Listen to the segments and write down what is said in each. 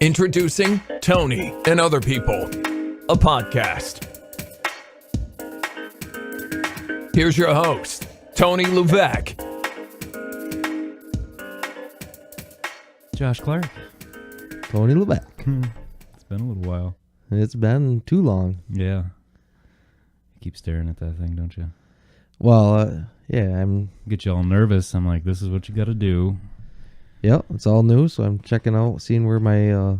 Introducing Tony and Other People, a podcast. Here's your host, Tony Levesque. Josh Clark. Tony Levesque. It's been a little while. It's been too long. Yeah. You keep staring at that thing, don't you? Well, yeah, Get you all nervous. I'm like, this is what you got to do. Yep, it's all new, so I'm checking out, seeing where my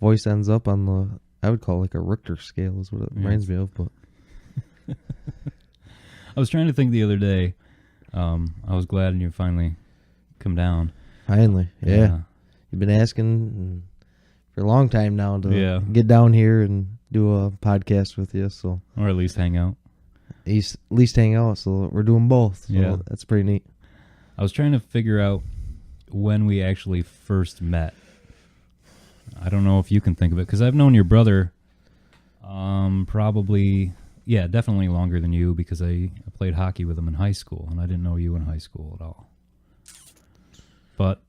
voice ends up on the, I would call it like a Richter scale is what it reminds me of, but. I was trying to think the other day. I was glad you finally come down. Finally, yeah. You've been asking for a long time now to get down here and do a podcast with you, so. Or at least hang out. At least hang out, so we're doing both. So that's pretty neat. I was trying to figure out when we actually first met. I don't know if you can think of it, because I've known your brother definitely longer than you, because I played hockey with him in high school, and I didn't know you in high school at all. But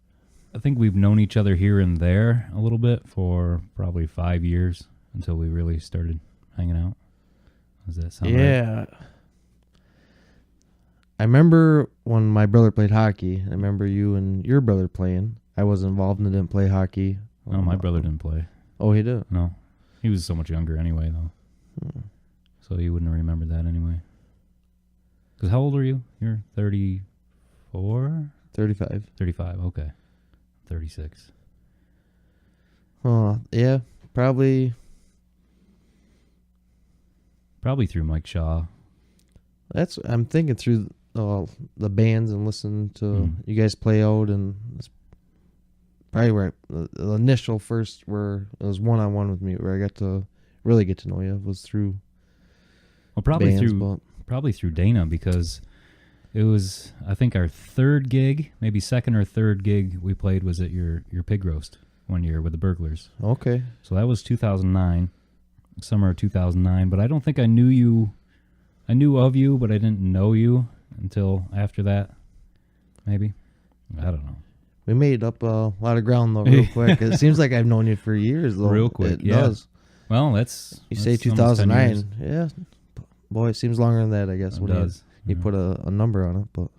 I think we've known each other here and there a little bit for probably 5 years until we really started hanging out. Does that sound right? Yeah. I remember when my brother played hockey. I remember you and your brother playing. I wasn't involved and didn't play hockey. No, my brother didn't play. Oh, he did? No. He was so much younger anyway, though. So you wouldn't have remembered that anyway. Because how old are you? You're 34? 35. 35, okay. 36. Yeah, probably. Probably through Mike Shaw. I'm thinking through the bands and listening to you guys play out, and it's probably where the initial first where it was one-on-one with me, where I got to really get to know you was through. Well, probably bands, through Dana, because it was, I think, our third gig, maybe second or third gig we played was at your pig roast one year with the Burglars. Okay. So that was 2009, summer of 2009. But I don't think I knew you. I knew of you, but I didn't know you until after that. Maybe. I don't know. We made up a lot of ground, though, real quick. It seems like I've known you for years, though. Real quick, It does. Well, that's... You say 2009. Yeah. Boy, it seems longer than that, I guess. It when does. You put a number on it, but...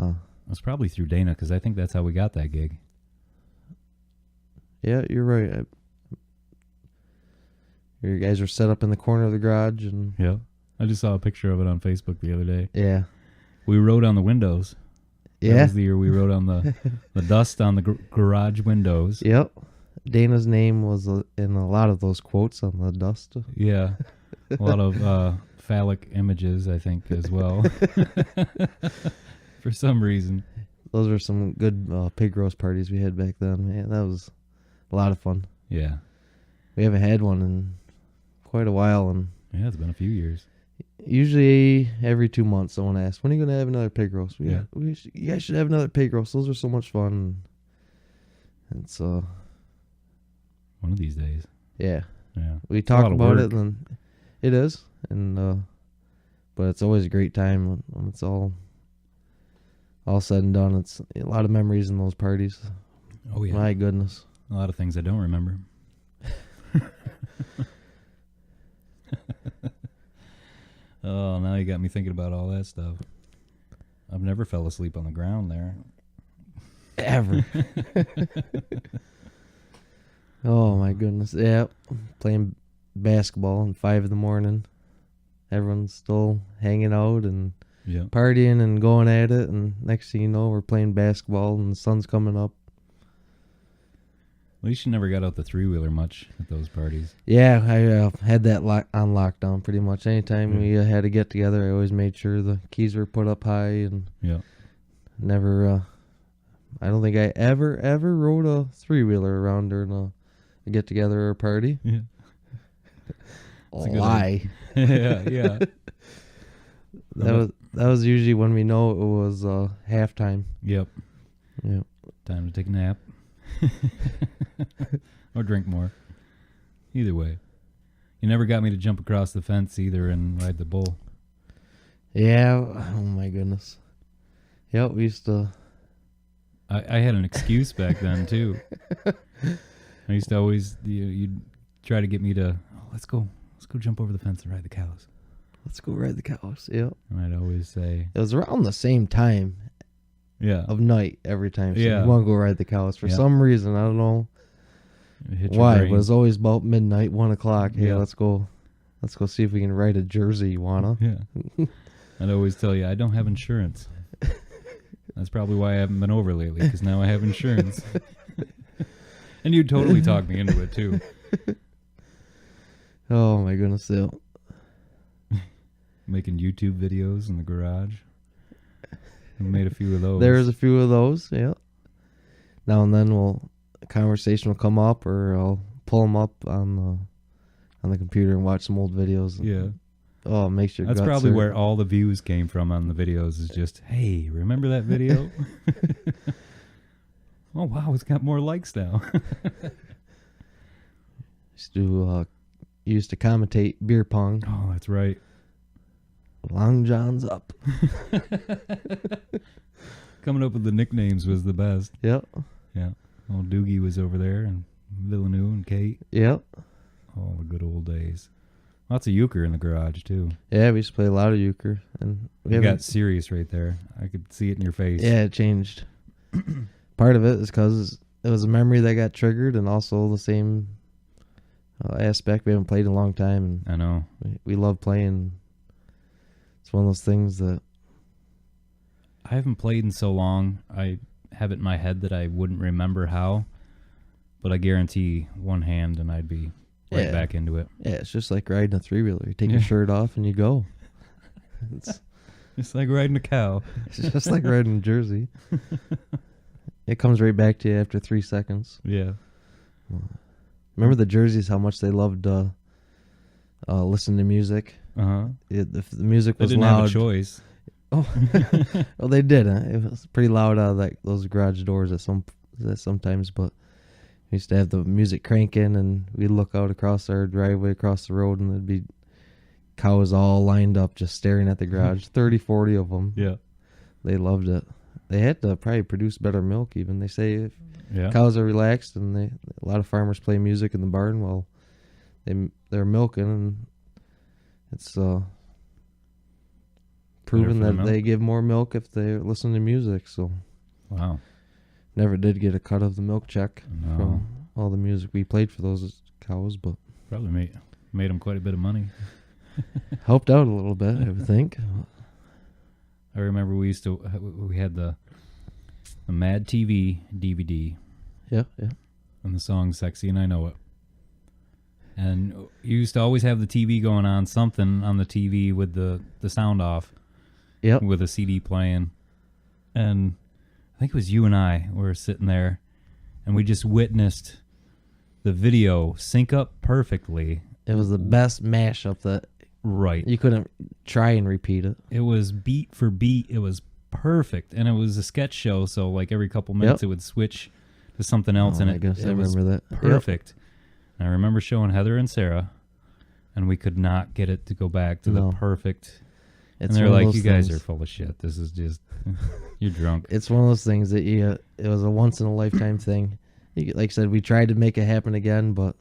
It was probably through Dana, because I think that's how we got that gig. Yeah, you're right. You guys were set up in the corner of the garage, and... Yeah. I just saw a picture of it on Facebook the other day. Yeah. We wrote on the windows. Yeah. That was the year we wrote on the dust on the garage windows. Yep. Dana's name was in a lot of those quotes on the dust. Yeah. A lot of phallic images, I think, as well. For some reason. Those were some good pig roast parties we had back then. Man, that was a lot of fun. Yeah. We haven't had one in quite a while, and Yeah, it's been a few years. usually every 2 months someone asks, when are you going to have another pig roast? You guys should have another pig roast. Those are so much fun. It's one of these days. Yeah. Yeah. We talk about it, and it is, and but it's always a great time when it's all said and done. It's a lot of memories in those parties. Oh yeah. My goodness. A lot of things I don't remember. Oh, now you got me thinking about all that stuff. I've never fell asleep on the ground there. Ever. Oh my goodness. Yeah. Playing basketball at 5 a.m. Everyone's still hanging out and partying and going at it, and next thing you know, we're playing basketball and the sun's coming up. At least you never got out the three-wheeler much at those parties. Yeah, I had that on lockdown pretty much. Anytime we had to get together, I always made sure the keys were put up high, and never, I don't think I ever rode a three-wheeler around during a get-together or a party. Yeah. Lie. Yeah. That was usually when we know it was halftime. Yep. Yep. Time to take a nap. Or drink more. Either way. You never got me to jump across the fence either and ride the bull. Yeah. Oh my goodness. Yep, we used to. I had an excuse back then too. I used to always, you'd try to get me to, let's go jump over the fence and ride the cows. Let's go ride the cows. Yep. And I'd always say, it was around the same time of night every time. So you want to go ride the cows for some reason. I don't know why, but it was always about midnight, 1 o'clock. Hey, let's go see if we can ride a Jersey. You wanna? Yeah. I'd always tell you, I don't have insurance. That's probably why I haven't been over lately, because now I have insurance. And you'd totally talk me into it, too. Oh, my goodness. So. Making YouTube videos in the garage. We made a few of those. There's a few of those, yeah. Now and then a conversation will come up, or I'll pull them up on the computer and watch some old videos. Yeah. Oh, it makes your That's guts probably hurt. where all the views came from on the videos, is just, hey, remember that video? Oh, wow, it's got more likes now. Used to commentate beer pong. Oh, that's right. Long John's up. Coming up with the nicknames was the best. Yep. Yeah. Old Doogie was over there, and Villeneuve and Kate. Yep. Oh, the good old days. Lots of euchre in the garage, too. Yeah, we used to play a lot of euchre. And you got serious right there. I could see it in your face. Yeah, it changed. Part of it is because it was a memory that got triggered, and also the same aspect. We haven't played in a long time. And I know. We love playing. It's one of those things that... I haven't played in so long. I have it in my head that I wouldn't remember how, but I guarantee one hand and I'd be right back into it. Yeah, it's just like riding a three-wheeler. You take your shirt off and you go. It's like riding a cow. It's just like riding a Jersey. It comes right back to you after 3 seconds. Yeah. Remember the Jerseys, how much they loved listening to music? Uh-huh. If the music was they didn't loud... have a choice. Oh, well, they did. It was pretty loud out of those garage doors sometimes, but we used to have the music cranking, and we'd look out across our driveway, across the road, and there'd be cows all lined up just staring at the garage, 30, 40 of them. Yeah. They loved it. They had to probably produce better milk even. They say if cows are relaxed, and a lot of farmers play music in the barn while they're milking, and it's... proven that they give more milk if they listen to music. So, wow, never did get a cut of the milk check from all the music we played for those cows, but probably made them quite a bit of money. Helped out a little bit, I would think. I remember we had the Mad TV DVD. Yeah. And the song "Sexy and I Know It." And you used to always have the TV going on, something on the TV with the sound off. Yep. With a CD playing. And I think it was you and I were sitting there, and we just witnessed the video sync up perfectly. It was the best mashup that you couldn't try and repeat it. It was beat for beat. It was perfect. And it was a sketch show, so like every couple minutes it would switch to something else. Oh, and I guess I remember that. Perfect. Yep. And I remember showing Heather and Sarah, and we could not get it to go back to the perfect... And they're like, you guys are full of shit. This is just, you're drunk. It's one of those things that it was a once-in-a-lifetime thing. Like I said, we tried to make it happen again, but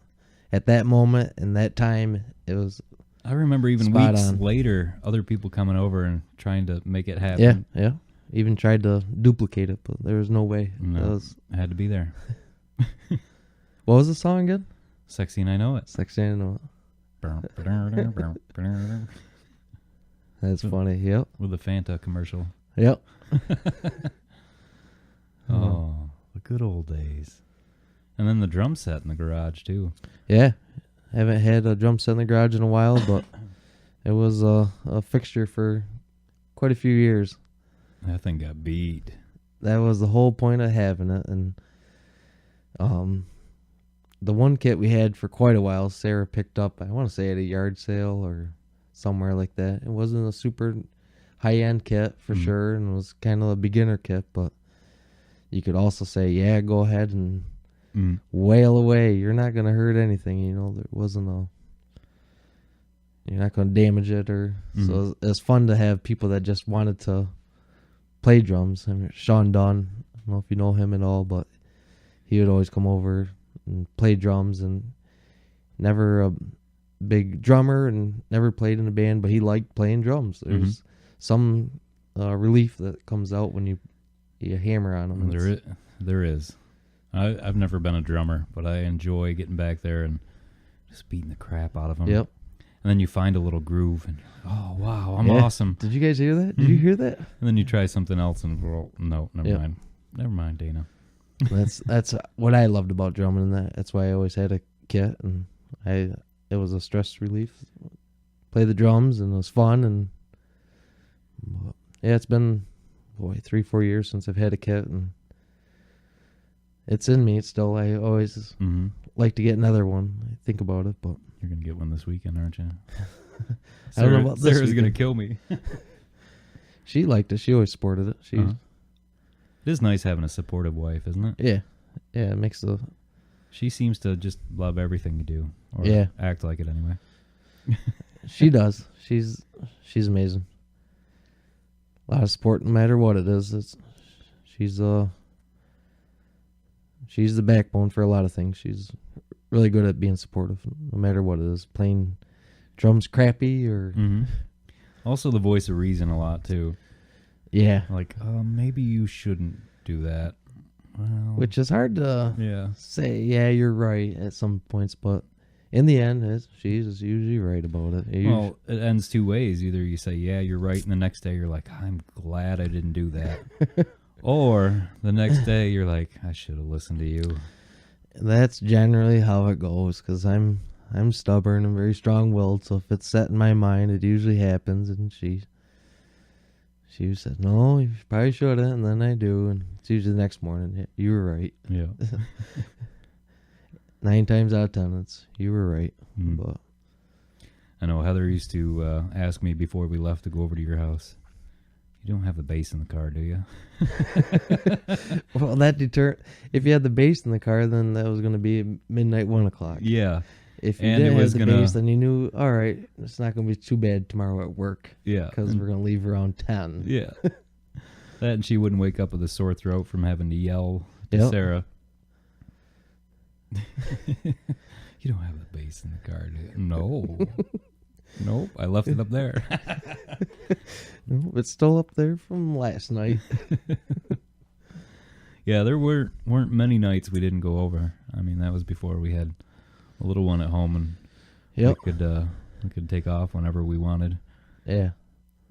at that moment and that time, it was I remember even weeks later, other people coming over and trying to make it happen. Yeah. Even tried to duplicate it, but there was no way. No, I had to be there. What was the song again? Sexy and I Know It. Sexy and I Know It. That's funny, yep. With the Fanta commercial. Yep. Oh, the good old days. And then the drum set in the garage, too. Yeah. Haven't had a drum set in the garage in a while, but it was a fixture for quite a few years. That thing got beat. That was the whole point of having it. And the one kit we had for quite a while, Sarah picked up, I want to say at a yard sale or... somewhere like that. It wasn't a super high-end kit for sure, and it was kind of a beginner kit, but you could also say, go ahead and wail away. You're not going to hurt anything, there wasn't you're not going to damage it. So it was fun to have people that just wanted to play drums. I mean, Sean Dunn, I don't know if you know him at all, but he would always come over and played drums, and never a big drummer and never played in a band, but he liked playing drums. There's some relief that comes out when you hammer on them. There is. I've never been a drummer, but I enjoy getting back there and just beating the crap out of them. Yep. And then you find a little groove, and oh wow, I'm awesome. Did you guys hear that? Did you hear that? And then you try something else, and no, never mind. Never mind, Dana. That's what I loved about drumming. That's why I always had a kit, and it was a stress relief. Play the drums, and it was fun. And yeah, it's been 3-4 years since I've had a kit, and it's in me still. I always like to get another one. I think about it, but you're gonna get one this weekend, aren't you? I don't know about this. Sarah's gonna kill me. She liked it. She always sported it. It is nice having a supportive wife, isn't it? Yeah, it makes the. She seems to just love everything you do, or act like it anyway. She does. She's amazing. A lot of support, no matter what it is. She's the backbone for a lot of things. She's really good at being supportive, no matter what it is. Playing drums crappy or. Also, the voice of reason a lot too. Yeah. Like, maybe you shouldn't do that. Well, which is hard to say, yeah, you're right at some points, but in the end, she's usually right about it. Well, it ends two ways. Either you say, yeah, you're right, and the next day you're like, I'm glad I didn't do that. Or the next day you're like, I should have listened to you. That's generally how it goes, because I'm stubborn and very strong-willed, so if it's set in my mind, it usually happens, and she said, no, you probably shouldn't, and then I do, and it's usually the next morning. You were right. Yeah. 9 times out of 10, you were right. But I know Heather used to ask me before we left to go over to your house, you don't have the bass in the car, do you? Well, if you had the bass in the car, then that was going to be midnight, 1 o'clock. Yeah. If you didn't have the bass, then you knew, all right, it's not going to be too bad tomorrow at work. Yeah. Because we're going to leave around 10. Yeah. That, and she wouldn't wake up with a sore throat from having to yell to Sarah. You don't have the bass in the car, do you? No. Nope, I left it up there. No, it's still up there from last night. Yeah, there weren't many nights we didn't go over. I mean, that was before we had a little one at home, and we could take off whenever we wanted. Yeah,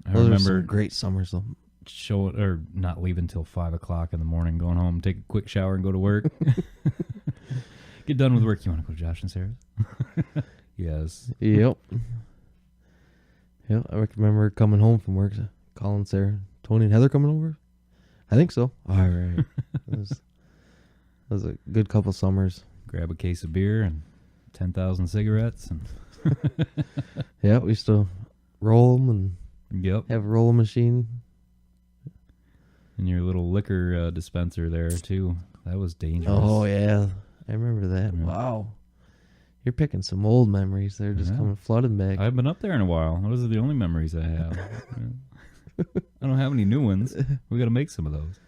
I remember some great summers though. Not leaving until 5 o'clock in the morning, going home, take a quick shower, and go to work. Get done with work. You want to go to Josh and Sarah's? Yes. Yep. Yeah, I remember coming home from work, calling Sarah, Tony and Heather coming over? I think so. All right. It was a good couple summers. Grab a case of beer and 10,000 cigarettes. And yeah, we used to roll them and have a roll machine. And your little liquor dispenser there, too. That was dangerous. Oh, yeah. I remember that. Yeah. Wow. You're picking some old memories. They're just coming flooding back. I haven't been up there in a while. Those are the only memories I have. I don't have any new ones. We got to make some of those.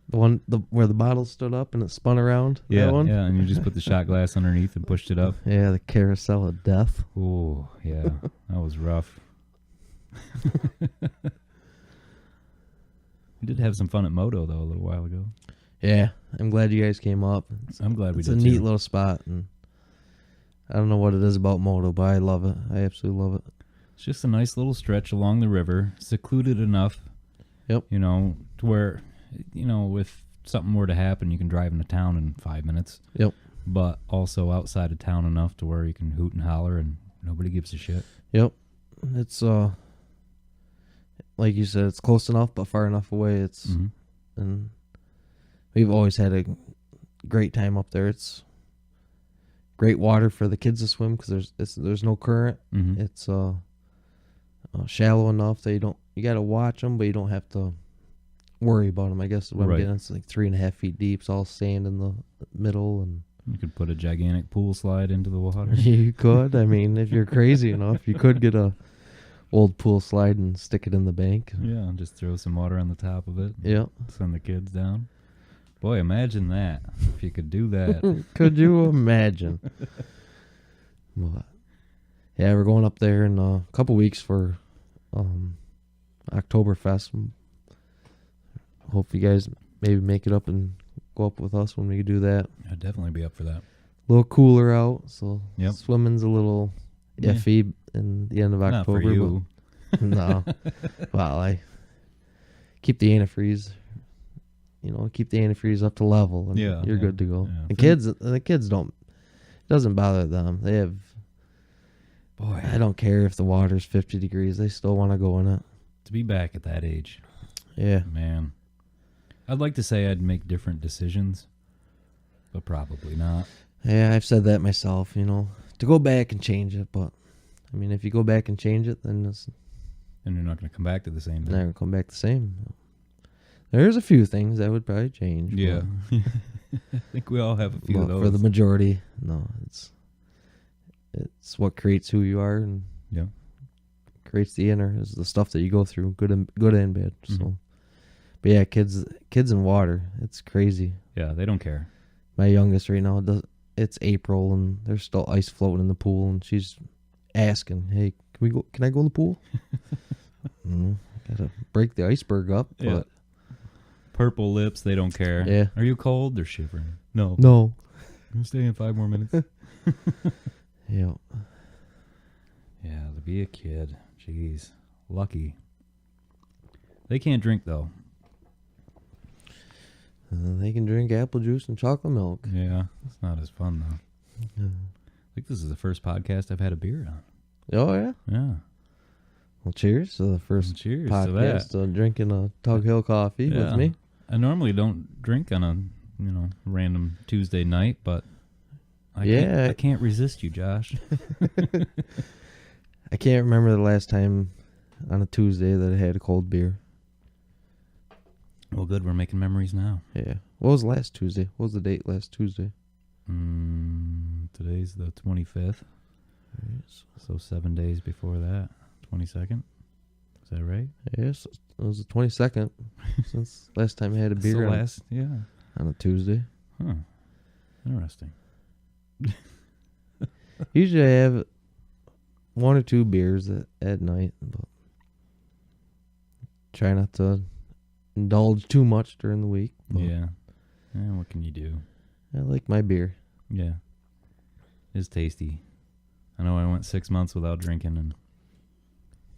The one where the bottle stood up and it spun around? Yeah, that one? Yeah, and you just put the shot glass underneath and pushed it up. Yeah, the carousel of death. Oh, yeah. That was rough. We did have some fun at Moto, though, a little while ago. Yeah, I'm glad you guys came up. I'm glad we did, It's a neat little spot, and I don't know what it is about Moto, but I love it. I absolutely love it. It's just a nice little stretch along the river, secluded enough. Yep. To where, if something were to happen, you can drive into town in 5 minutes. Yep. But also outside of town enough to where you can hoot and holler and nobody gives a shit. Yep. It's like you said, it's close enough but far enough away. And we've always had a great time up there. It's great water for the kids to swim because there's no current. Mm-hmm. It's shallow enough that you got to watch them, but you don't have to worry about them. I guess what I'm getting, it's like 3.5 feet deep. It's all sand in the middle, and you could put a gigantic pool slide into the water. You could. I mean, if you're crazy enough, you could get a old pool slide and stick it in the bank. Yeah, and just throw some water on the top of it. Yeah. Send the kids down. Boy, imagine that. If you could do that. Could you imagine? But, yeah, we're going up there in a couple weeks for Oktoberfest. Hope you guys maybe make it up and go up with us when we do that. I'd definitely be up for that. A little cooler out, so Yep. swimming's a little iffy in the end of Not October. for you. But no. Well, I keep the antifreeze. Keep the antifreeze up to level, and you're good to go. Yeah. The kids don't. It doesn't bother them. They have. Boy, I don't care if the water's 50 degrees. They still want to go in it. to be back at that age, Yeah. man. I'd like to say I'd make different decisions, but probably not. Yeah, I've said that myself. To go back and change it, but I mean, if you go back and change it, then it's And you're not going to come back to the same not thing. gonna come back the same. There's a few things that would probably change. Yeah. I think we all have a few but of those. for the majority, no. It's what creates who you are, and Yeah. creates the inner is the stuff that you go through, good and bad. Mhm. So, but yeah, kids in water, it's crazy. Yeah, they don't care. My youngest right now it's April and there's still ice floating in the pool, and she's asking, "Hey, can I go in the pool?" Gotta break the iceberg up, Yeah. but Purple lips, they don't care. Yeah. Are you cold? They're shivering. No. no. I'm staying 5 more minutes. Yeah. Yeah, to be a kid. Jeez. Lucky. They can't drink, though. They can drink apple juice and chocolate milk. Yeah, it's not as fun, though. I think this is the first podcast I've had a beer on. Oh yeah. Yeah. Well, cheers to the first Cheers to podcast that. drinking a Tug Hill coffee Yeah. with me. I normally don't drink on a, random Tuesday night, but I can't resist you, Josh. I can't remember the last time on a Tuesday that I had a cold beer. Well, good. We're making memories now. Yeah. What was last Tuesday? What was the date last Tuesday? Today's the 25th, so 7 days before that. 22nd. Is that right? Yes, it was the 22nd since last time I had a beer on a Tuesday. Huh. Interesting. Usually I have 1 or 2 beers at night, but try not to indulge too much during the week. Yeah. What can you do? I like my beer. Yeah. It's tasty. I know I went 6 months without drinking, and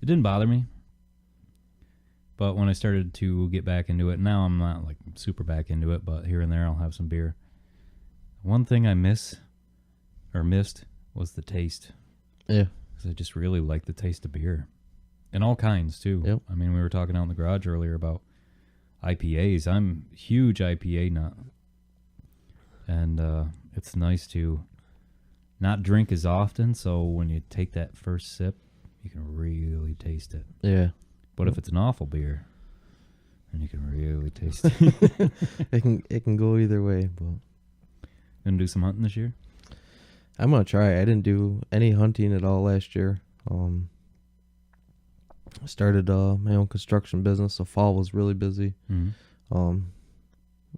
it didn't bother me. But when I started to get back into it, now I'm not like super back into it, but here and there I'll have some beer. One thing I missed was the taste. Yeah. Because I just really like the taste of beer. And all kinds, too. Yep. I mean, we were talking out in the garage earlier about IPAs. I'm a huge IPA nut. And it's nice to not drink as often, so when you take that first sip, you can really taste it. Yeah. But if it's an awful beer, then you can really taste it. It can go either way, but Gonna do some hunting this year? I'm gonna try. I didn't do any hunting at all last year. I started my own construction business, so fall was really busy. Mm-hmm.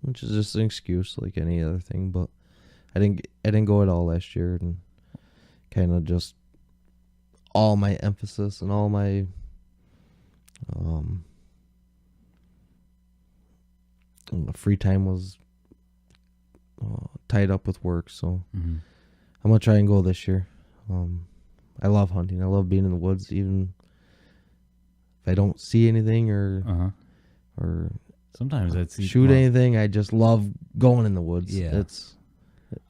Which is just an excuse like any other thing, but I didn't go at all last year, and kind of just all my emphasis and all my free time was tied up with work, so Mm-hmm. I'm gonna try and go this year. I love hunting. I love being in the woods, even if I don't see anything or Sometimes that's shoot anything. I just love going in the woods. Yeah.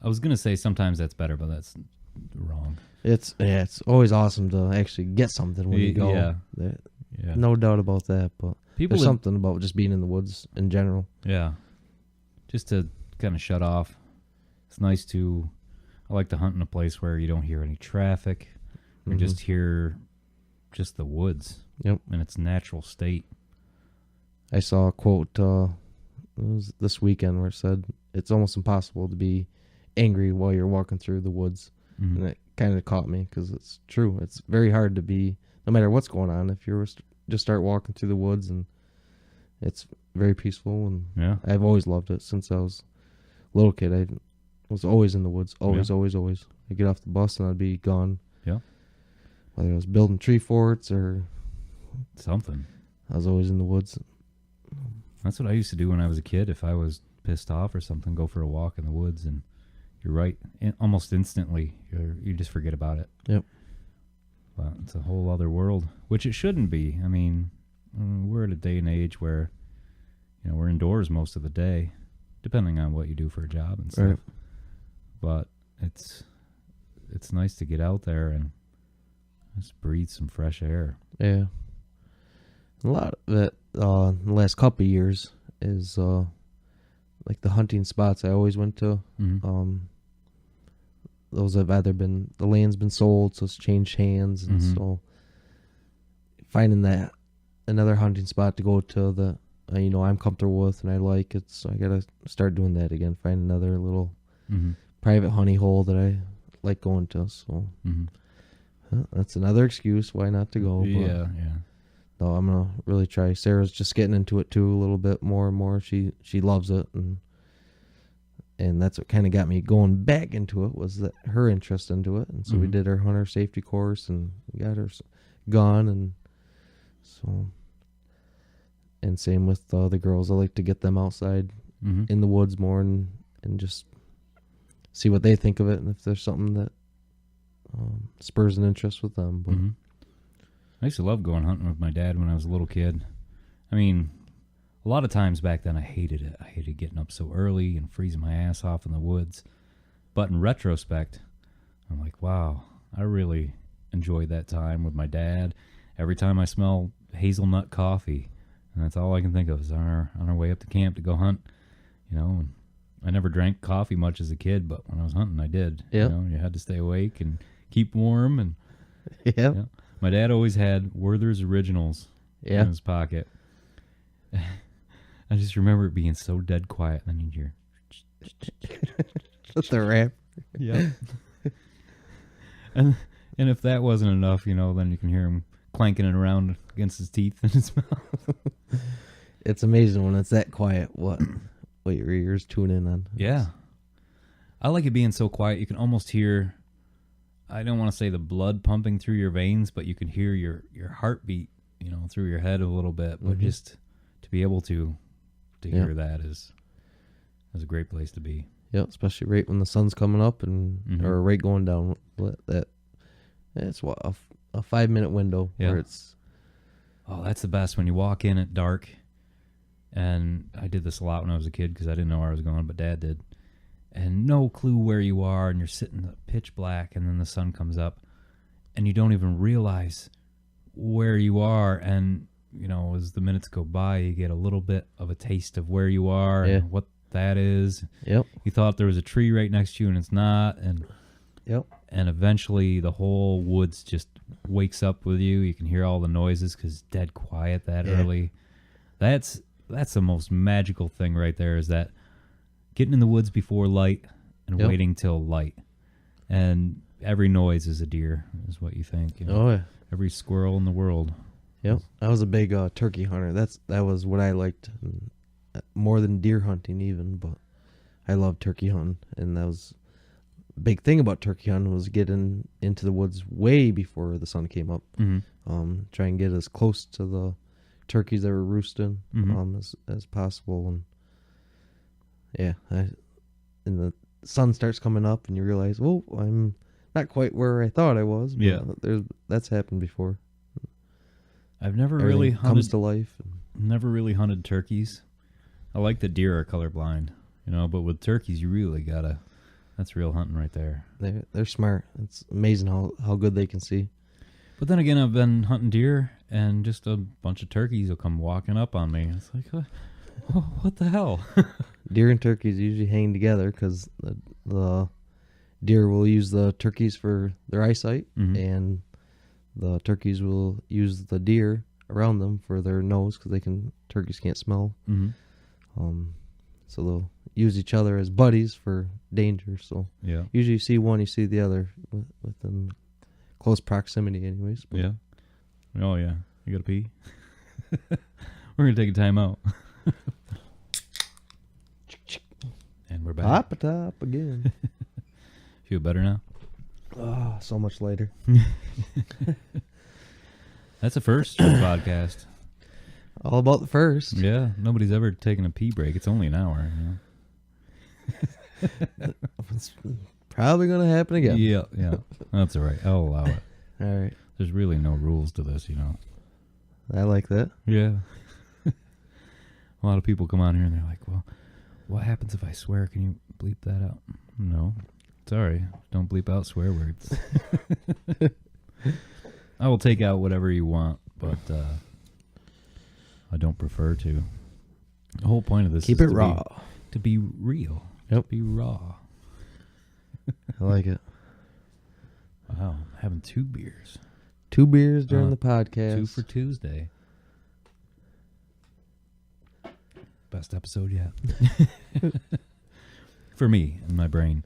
I was gonna say sometimes that's better, but that's wrong. It's always awesome to actually get something when you go. Yeah. Yeah. No doubt about that. But People there's something about just being in the woods in general. Yeah. Just to kind of shut off. It's nice to. I like to hunt in a place where you don't hear any traffic. You just hear just the woods. Yep. In its natural state. I saw a quote it was this weekend where it said it's almost impossible to be angry while you're walking through the woods. Mm-hmm. And it kind of caught me because it's true. It's very hard to be, no matter what's going on, if you're just start walking through the woods and It's very peaceful, and Yeah. I've always loved it since I was a little kid. I was always in the woods, always. I'd get off the bus and I'd be gone. Yeah. Whether I was building tree forts or something, I was always in the woods. That's what I used to do when I was a kid. If I was pissed off or something, go for a walk in the woods, and you're right, almost instantly, you just forget about it. Yep. But it's a whole other world, which it shouldn't be. I mean, we're at a day and age where, we're indoors most of the day, depending on what you do for a job and stuff. Right. But it's nice to get out there and just breathe some fresh air. Yeah. A lot of it in the last couple of years is like the hunting spots I always went to. Mm-hmm. Those have either been, the land's been sold, so it's changed hands, and Mm-hmm. so finding that another hunting spot to go to that I'm comfortable with and I like it, so I gotta start doing that again. Find another little Mm-hmm. private honey hole that I like going to. So that's another excuse why not to go. Yeah. But no, I'm gonna really try. Sarah's just getting into it too a little bit more and more. She loves it, and that's what kind of got me going back into it, was that her interest into it. And so we did our hunter safety course and we got her gun, and so, and same with the girls. I like to get them outside in the woods more and just see what they think of it, and if there's something that spurs an interest with them. But I used to love going hunting with my dad when I was a little kid. I mean, a lot of times back then I hated it. I hated getting up so early and freezing my ass off in the woods. But in retrospect, I'm like, wow, I really enjoyed that time with my dad. Every time I smell hazelnut coffee, and that's all I can think of is on our way up to camp to go hunt. And I never drank coffee much as a kid, but when I was hunting, I did. Yep. You had to stay awake and keep warm. And yeah. my dad always had Werther's Originals in his pocket. I just remember it being so dead quiet, and then you'd hear... That's the rap. Yeah. and if that wasn't enough, then you can hear him clanking it around against his teeth in his mouth. It's amazing when it's that quiet what your ears tune in on. Yeah. I like it being so quiet you can almost hear, I don't want to say the blood pumping through your veins, but you can hear your heartbeat, through your head a little bit. But just to be able to hear that is a great place to be. Yeah, especially right when the sun's coming up or right going down. It's what a 5-minute window where it's. Oh, that's the best when you walk in at dark. And I did this a lot when I was a kid because I didn't know where I was going, but Dad did. And no clue where you are, and you're sitting pitch black, and then the sun comes up, and you don't even realize where you are. And as the minutes go by, you get a little bit of a taste of where you are and what that is. Yep. You thought there was a tree right next to you, and it's not. And and eventually the whole woods just wakes up with you. You can hear all the noises because it's dead quiet that early. That's the most magical thing right there, is that getting in the woods before light and waiting till light. And every noise is a deer, is what you think. Oh, yeah. Every squirrel in the world. Yep. I was a big turkey hunter. That was what I liked more than deer hunting even, but I loved turkey hunting. And that was a big thing about turkey hunting, was getting into the woods way before the sun came up. Try and get as close to the turkeys that were roosting as possible. And and the sun starts coming up and you realize, well, I'm not quite where I thought I was. But that's happened before. I've never Everything really comes to life. Never really hunted turkeys. I like that deer are colorblind, but with turkeys you really gotta. That's real hunting right there. They're smart. It's amazing how good they can see. But then again, I've been hunting deer, and just a bunch of turkeys will come walking up on me. It's like, what the hell? Deer and turkeys usually hang together because the deer will use the turkeys for their eyesight, and the turkeys will use the deer around them for their nose because turkeys can't smell. So they'll use each other as buddies for danger. So usually you see one, you see the other within close proximity anyways. But. Yeah. Oh, yeah. You got to pee? We're going to take a time out. And we're back. Pop a top again. Feel better now? Oh, so much later. That's a first for the podcast. All about the first. Yeah, nobody's ever taken a pee break. It's only an hour. It's probably going to happen again. Yeah. That's all right. I'll allow it. All right. There's really no rules to this, I like that. Yeah. A lot of people come on here and they're like, well, what happens if I swear? Can you bleep that out? No. Sorry. Don't bleep out swear words. I will take out whatever you want, but I don't prefer to. The whole point of this Keep is it raw. to be real. Yep. To be raw. I like it. Wow. I'm having 2 beers. 2 beers during the podcast. 2 for Tuesday. Best episode yet. For me, in my brain.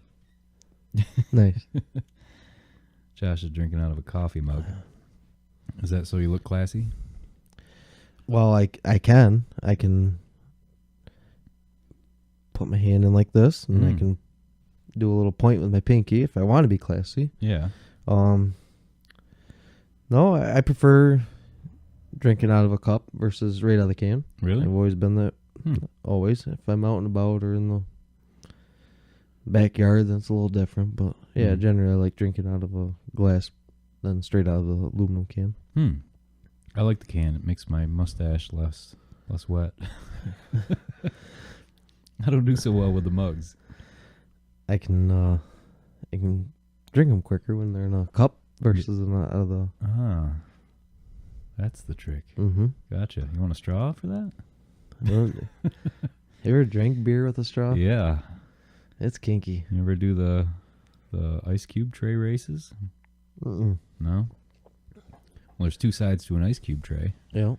Nice. Josh is drinking out of a coffee mug. Is that so you look classy? Well, I can put my hand in like this, and I can do a little point with my pinky if I want to be classy. Yeah. No, I prefer drinking out of a cup versus right out of the can. Really? I've always been that. Always. If I'm out and about or in the backyard, that's a little different. But yeah, generally I like drinking out of a glass than straight out of the aluminum can. I like the can. It makes my mustache less wet. I don't do so well with the mugs. I can drink them quicker when they're in a cup versus in out of the. Ah, that's the trick. Mm-hmm. Gotcha. You want a straw for that? You ever drank beer with a straw? Yeah. It's kinky. You ever do the ice cube tray races? Mm-mm. No? Well, there's 2 sides to an ice cube tray. Yeah.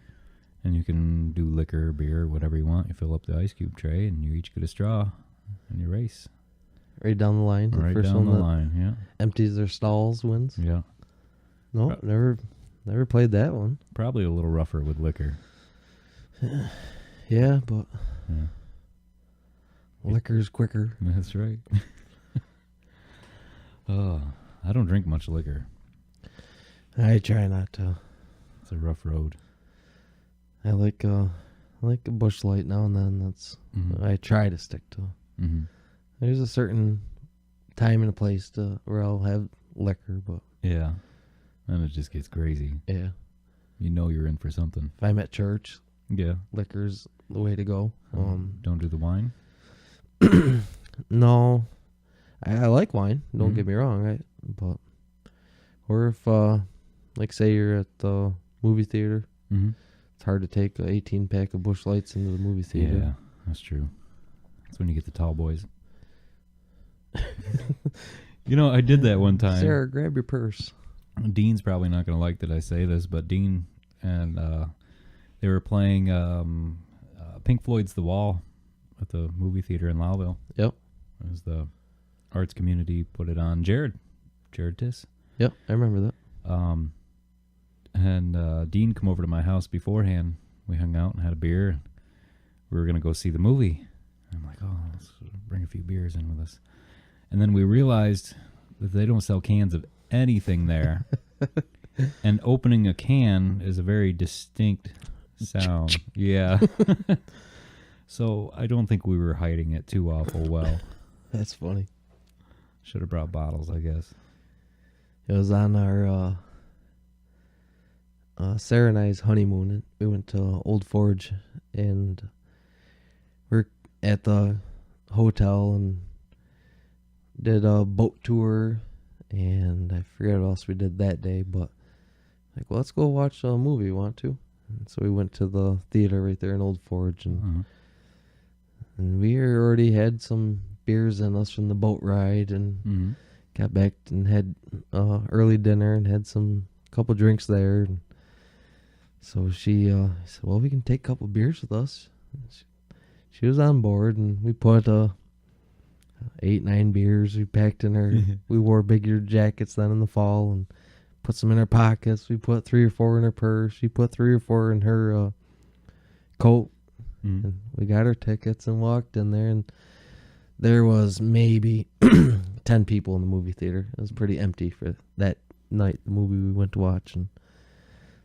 And you can do liquor, beer, whatever you want. You fill up the ice cube tray, and you each get a straw, and you race. Right down the line. Right first down one the line, yeah. empties their stalls wins. Yeah. No, never played that one. Probably a little rougher with liquor. Yeah, but Yeah. liquor's quicker. That's right. Oh, I don't drink much liquor. I try not to. It's a rough road. I like a Busch Light now and then. That's I try to stick to. Mm-hmm. There's a certain time and a place where I'll have liquor, but Yeah. And it just gets crazy. yeah, You know you're in for something. if I'm at church, Yeah. liquor's the way to go. Don't do the wine? No, I like wine. Don't Mhm. get me wrong. But or if like say you're at the movie theater, Mm-hmm. it's hard to take an 18 pack of Busch Lights into the movie theater. Yeah, that's true. That's when you get the tall boys. I did that one time. Sarah, grab your purse. Dean's probably not going to like that I say this, but Dean and they were playing Pink Floyd's The Wall at the movie theater in Lowville. Yep. It was the arts community put it on. Jared Tiss. Yep, I remember that. And Dean come over to my house beforehand. We hung out and had a beer. And we were going to go see the movie. I'm like, oh, let's bring a few beers in with us. And then we realized that they don't sell cans of anything there. And opening a can is a very distinct sound. Yeah. So I don't think we were hiding it too awful well. That's funny. Should have brought bottles, I guess. It was on our Sarah and I's honeymoon. And we went to Old Forge, and we're at the hotel and did a boat tour, and I forget what else we did that day, but like, well, let's go watch a movie. Want to? And so we went to the theater right there in Old Forge, and we already had some beers in us from the boat ride, and got back and had early dinner and had a couple drinks there. And so she said, well, we can take a couple beers with us. She was on board, and we put 8-9 beers we packed in her. We wore bigger jackets then in the fall and put some in our pockets. We put 3 or 4 in her purse. She put 3 or 4 in her coat. Mm. And we got our tickets and walked in there, and there was maybe 10 people in the movie theater. It was pretty empty for that night, the movie we went to watch. And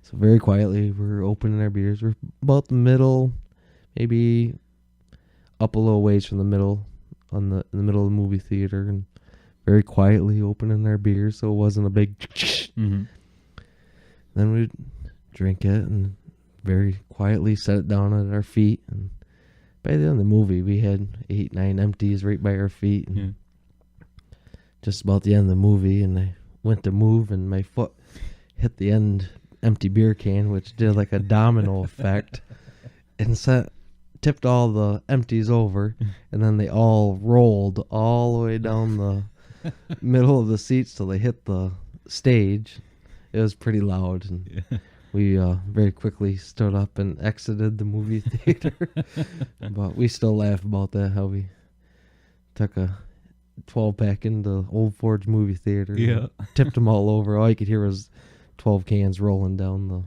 so very quietly, we're opening our beers. We're about the middle, maybe up a little ways from the middle, in the middle of the movie theater, and very quietly opening our beers, so it wasn't a big. Mm-hmm. Then we'd drink it and very quietly set it down at our feet. And by the end of the movie, we had 8, 9 empties right by our feet. And Yeah. just about the end of the movie, and I went to move, and my foot hit the end empty beer can, which did like a domino effect, and tipped all the empties over, and then they all rolled all the way down the middle of the seats till they hit the stage. It was pretty loud, and we very quickly stood up and exited the movie theater. But we still laugh about that, how we took a 12-pack into Old Forge movie theater. Yeah. Tipped them all over. All you could hear was 12 cans rolling down the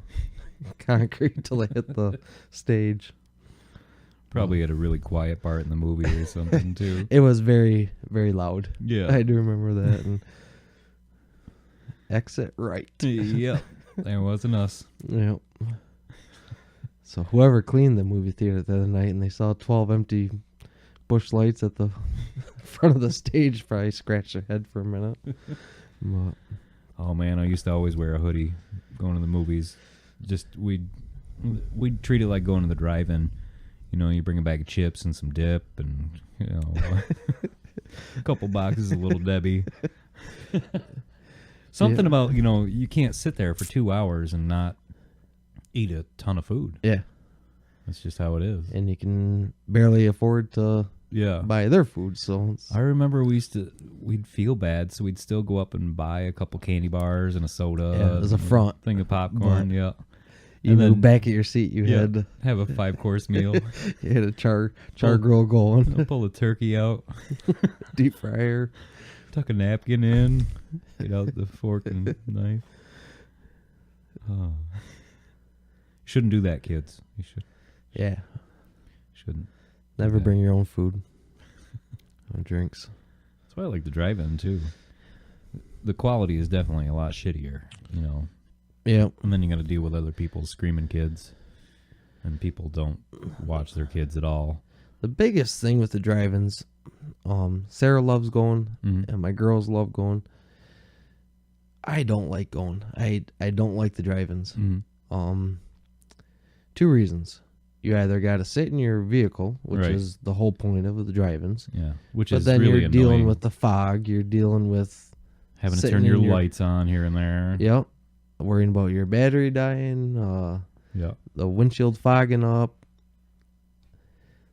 concrete till they hit the stage. Probably at a really quiet part in the movie or something, too. It was very, very loud. Yeah. I do remember that. And exit right. Yep. That wasn't us. Yep. So whoever cleaned the movie theater the other night and they saw 12 empty bush lights at the front of the stage probably scratched their head for a minute. But Oh, man, I used to always wear a hoodie going to the movies. Just, we'd treat it like going to the drive-in. You know, you bring a bag of chips and some dip and, you know, a couple boxes of Little Debbie. Something about, you know, you can't sit there for 2 hours and not eat a ton of food. yeah. That's just how it is. And you can barely afford to Yeah. buy their food, so it's, I remember we'd feel bad, so we'd still go up and buy a couple candy bars and a soda. Yeah, as a and front. thing of popcorn, yeah. you And knew then- back at your seat you Yeah, had have a 5-course meal. you had a char grill going, Pull a turkey out, deep fryer. tuck a napkin in, get out the fork and knife. Oh. Shouldn't do that, kids. You Yeah. shouldn't. Never Yeah. bring your own food or drinks. That's why I like the drive-in too. The quality is definitely a lot shittier, you know. Yeah. And then you got to deal with other people screaming kids, and people don't watch their kids at all. The biggest thing with the drive-ins, Sarah loves going, Mhm. and my girls love going. I don't like going. I don't like the drive-ins. Mm-hmm. 2 reasons. You either got to sit in your vehicle, which Right. is the whole point of the drive-ins. Yeah, which But is then really you're dealing annoying. with the fog. You're dealing with Having to sitting turn your in your- lights on here and there. Yep. Worrying about your battery dying, Yeah. the windshield fogging up.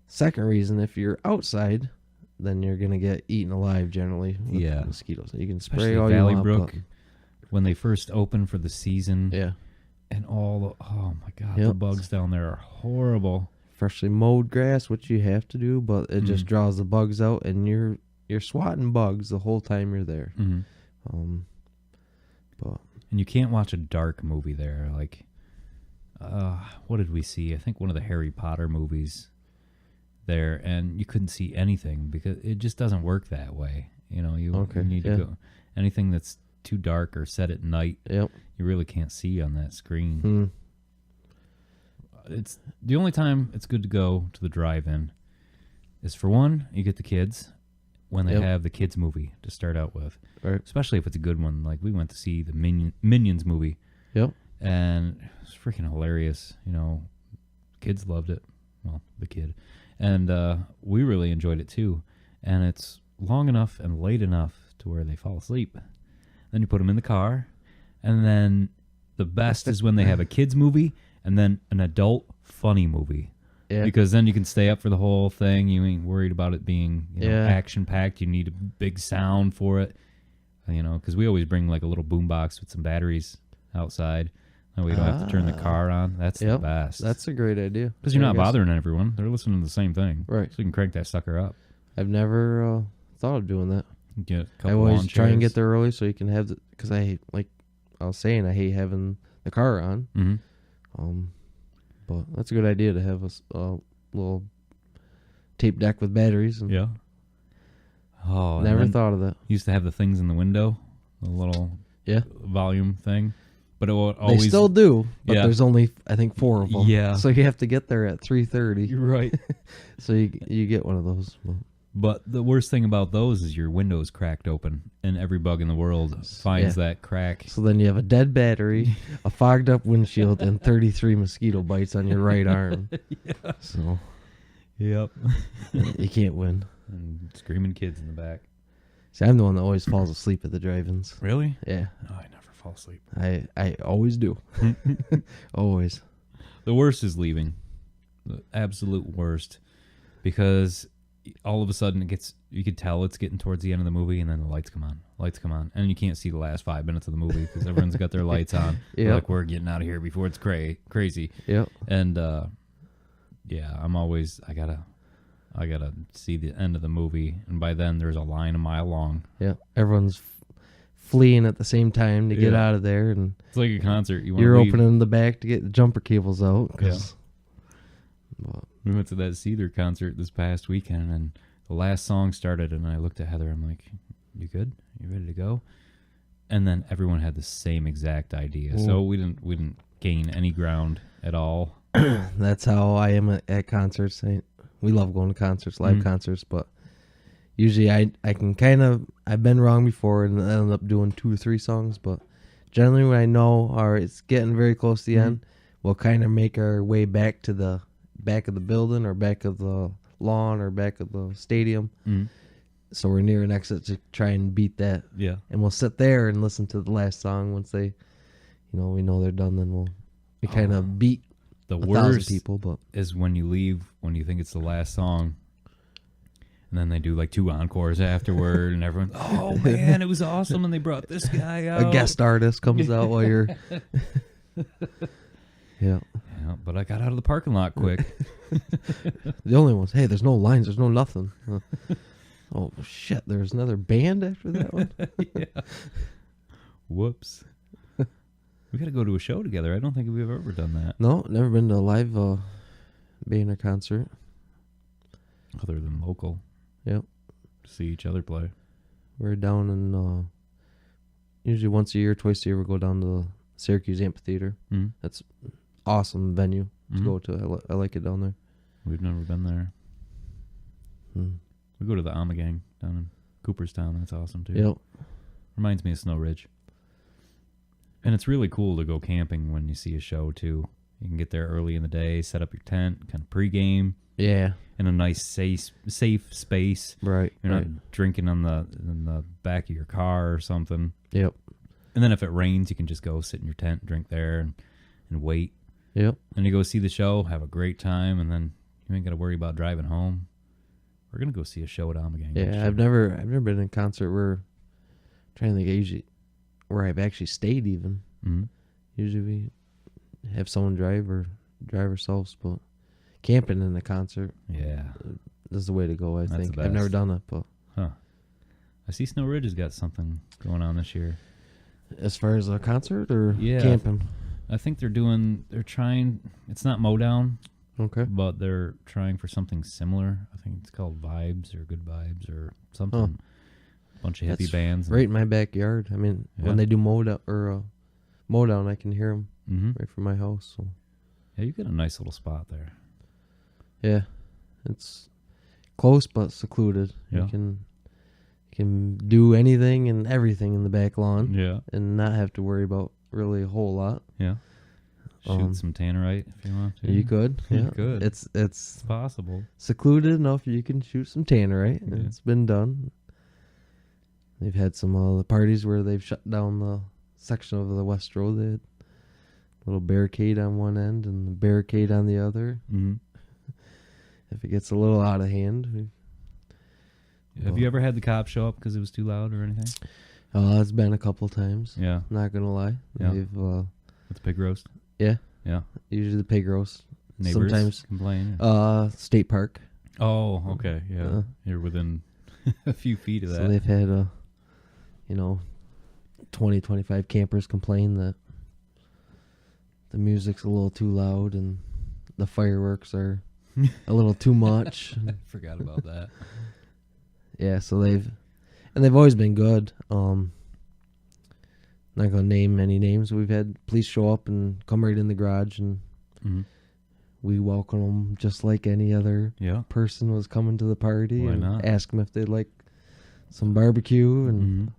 Second reason, if you're outside, then you're going to get eaten alive generally with Yeah. mosquitoes. You can spray Especially all Valley you want. Brook, when they first opened for the season, But, yeah. and all the, oh my God, the Yep. bugs down there are horrible. Freshly mowed grass, which you have to do, but it just Mhm. draws the bugs out, and you're swatting bugs the whole time you're there. Mm-hmm. But And you can't watch a dark movie there. Like, what did we see? I think one of the Harry Potter movies there, and you couldn't see anything because it just doesn't work that way. You know, you need to go. Anything that's too dark or set at night, yep. you really can't see on that screen. Hmm. It's the only time it's good to go to the drive-in is for one, you get the kids when they Yep. have the kids movie to start out with, Right. especially if it's a good one. Like we went to see the Minions movie, Yep. and it was freaking hilarious. You know, kids loved it. Well, the kid, and we really enjoyed it too. And it's long enough and late enough to where they fall asleep. Then you put them in the car, and then the best is when they have a kids movie and then an adult funny movie. Yeah. Because then you can stay up for the whole thing. You ain't worried about it being Yeah. action packed. You need a big sound for it. You know, because we always bring like a little boombox with some batteries outside, and we don't have to turn the car on. That's the Yep. best. That's a great idea. because you're not I guess. bothering everyone. They're listening to the same thing. Right. So you can crank that sucker up. I've never thought of doing that. Get a couple I always lawn try and chairs. get there early so you can have because I was saying I hate having the car on. Mm-hmm. But that's a good idea to have a little tape deck with batteries. And Yeah. Oh, never thought of that. Used to have the things in the window, the little volume thing, but it would always. They still do, but Yeah. there's only I think 4 of them. Yeah. So you have to get there at 3:30. You're right. So you get one of those. But the worst thing about those is your window's cracked open, and every bug in the world finds that crack. So then you have a dead battery, a fogged up windshield, and 33 mosquito bites on your right arm. Yeah. So Yep. you can't win. And screaming kids in the back. See, I'm the one that always falls asleep at the drive-ins. Really? Yeah. No, I never fall asleep. I always do. Always. The worst is leaving. The absolute worst. Because all of a sudden you could tell it's getting towards the end of the movie, and then the lights come on. And you can't see the last 5 minutes of the movie because everyone's got their lights on. Yep. Like, we're getting out of here before it's crazy. Yep. And, I'm always, I gotta see the end of the movie, and by then there's a line a mile long. Yeah. Everyone's fleeing at the same time to get out of there, and It's like a concert. you're opening the back to get the jumper cables out. We went to that Seether concert this past weekend, and the last song started, and I looked at Heather. I'm like, "You good? You ready to go?" And then everyone had the same exact idea, so we didn't gain any ground at all. That's how I am at concerts. We love going to concerts, live concerts, but usually I can I've been wrong before and I end up doing 2 or 3 songs, but generally when I know it's getting very close to the end, we'll kind of make our way back to the back of the building or back of the lawn or back of the stadium. So we're near an exit to try and beat that. Yeah. And we'll sit there and listen to the last song once they, we know they're done, then we kind of beat the 1,000 worst people, but is when you leave, when you think it's the last song, and then they do like 2 encores afterward, and everyone's, "Oh man, it was awesome!" And they brought this guy out. a guest artist comes out while you're. Yeah. Yeah, but I got out of the parking lot quick. The only ones. Hey, there's no lines. There's no nothing. Oh shit! There's another band after that one. Yeah. Whoops. We got to go to a show together. I don't think we've ever done that. No, never been to a live band or concert. Other than local. Yep. To see each other play. We're down in usually once a year, twice a year, we go down to the Syracuse Amphitheater. That's awesome venue to go to. I like it down there. We've never been there. We go to the Amagang down in Cooperstown. That's awesome too. Yep. Reminds me of Snow Ridge. And it's really cool to go camping when you see a show too. You can get there early in the day, set up your tent, kind of pregame. Yeah. In a nice safe space. Right. You're not drinking in the back of your car or something. Yep. And then if it rains, you can just go sit in your tent, drink there, and wait. Yep. And you go see the show, have a great time, and then you ain't got to worry about driving home. We're gonna go see a show at Amagang. Yeah, I've never been in a concert where I'm trying to think usually where I've actually stayed even. Usually we have someone drive ourselves, but camping in a concert, is the way to go. I think I've never done it, but I see Snow Ridge has got something going on this year. As far as a concert or camping, I think they're trying. It's not Modown, okay, but they're trying for something similar. I think it's called Vibes or Good Vibes or something. Bunch of hippie bands. Right in my backyard. I mean, when they do Modown or Modown, I can hear them right from my house. So. Yeah, you got a nice little spot there. Yeah, it's close but secluded. Yeah. You can do anything and everything in the back lawn. Yeah, and not have to worry about really a whole lot. Yeah, shoot some tannerite if you want to. You could. Yeah, you could. It's possible. Secluded enough you can shoot some tannerite. Yeah. It's been done. They've had some the parties where they've shut down the section of the West Road. They had a little barricade on one end and a barricade on the other. If it gets a little out of hand. Have you ever had the cops show up because it was too loud or anything? It's been a couple times. Yeah. Not going to lie. Yeah. They've, With the pig roast? Yeah. Yeah. Usually the pig roast. Neighbors sometimes complain? State park. Oh, okay. Yeah. You're within a few feet of that. So they've had 20, 25 campers complain that the music's a little too loud and the fireworks are a little too much. I forgot about that. Yeah, so they've always been good. Not gonna name any names. We've had police show up and come right in the garage, and we welcome them just like any other person was coming to the party. Why and not? Ask them if they'd like some barbecue and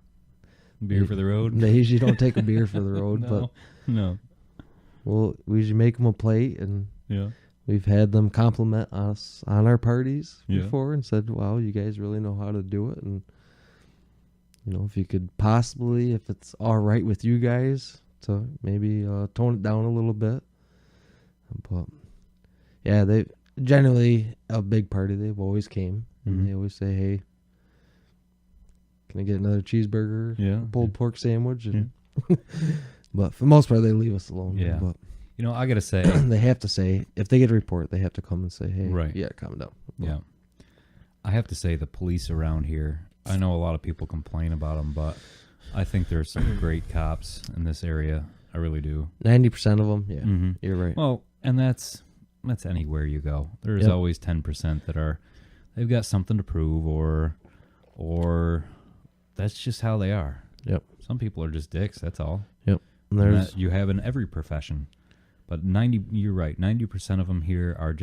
beer for the road. They usually don't take a beer for the road, but we usually make them a plate, and we've had them compliment us on our parties before and said, "Wow, you guys really know how to do it." And if you could possibly, if it's all right with you guys, to maybe tone it down a little bit. But yeah, they generally a big party. They've always came, and they always say, "Hey, can I get another cheeseburger, pulled pork sandwich?" And but for the most part, they leave us alone. Yeah. But I gotta say, they have to say, if they get a report, they have to come and say, "Hey, calm down." But, yeah, I have to say the police around here. I know a lot of people complain about them, but I think there's some great cops in this area. I really do. 90% of them, you're right. Well, and that's anywhere you go. There's always 10% that they've got something to prove, or that's just how they are. Yep. Some people are just dicks. That's all. Yep. And that you have in every profession, but you're right. 90% of them here are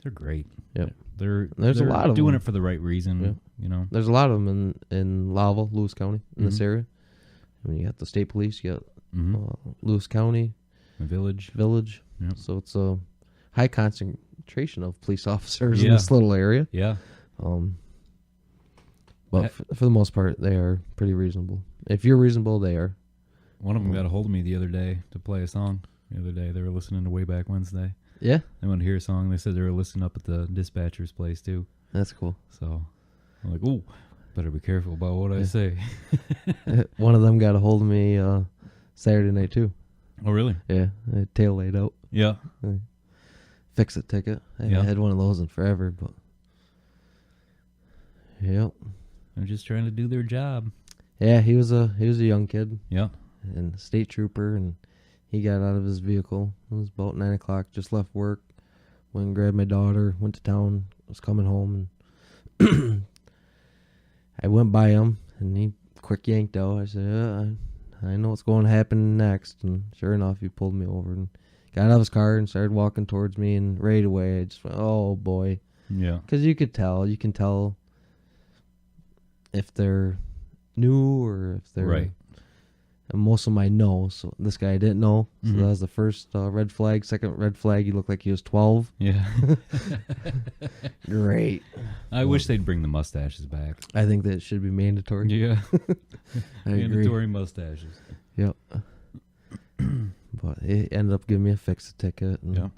they're great. Yep. They're a lot of doing them. it for the right reason. Yep. There's a lot of them in Lowell, Lewis County, in this area. I mean, you got the state police, you got Lewis County, the village. Yep. So it's a high concentration of police officers in this little area. Yeah. But for the most part, they are pretty reasonable. If you're reasonable, they are. One of them got a hold of me the other day to play a song. The other day, they were listening to Way Back Wednesday. Yeah? They wanted to hear a song. They said they were listening up at the dispatcher's place, too. That's cool. So I'm like, ooh, better be careful about what I say. One of them got a hold of me Saturday night, too. Oh, really? Yeah. Tail laid out. Yeah. Fix-it ticket. I haven't had one of those in forever, but... Yep. They're just trying to do their job. Yeah, he was a young kid. Yeah. And a state trooper, and he got out of his vehicle. It was about 9 o'clock. Just left work. Went and grabbed my daughter. Went to town. Was coming home, and I went by him, and he quick yanked out. I said, I know what's going to happen next. And sure enough, he pulled me over and got out of his car and started walking towards me. And right away, I just went, oh, boy. Yeah. Because you can tell if they're new or if they're... Right. And most of them I know, so this guy I didn't know. So that was the first red flag. Second red flag, he looked like he was 12. Yeah. Great. I wish they'd bring the mustaches back. I think that should be mandatory. Yeah. agree. Mandatory mustaches. Yep. But it ended up giving me a fix-it ticket. And yeah.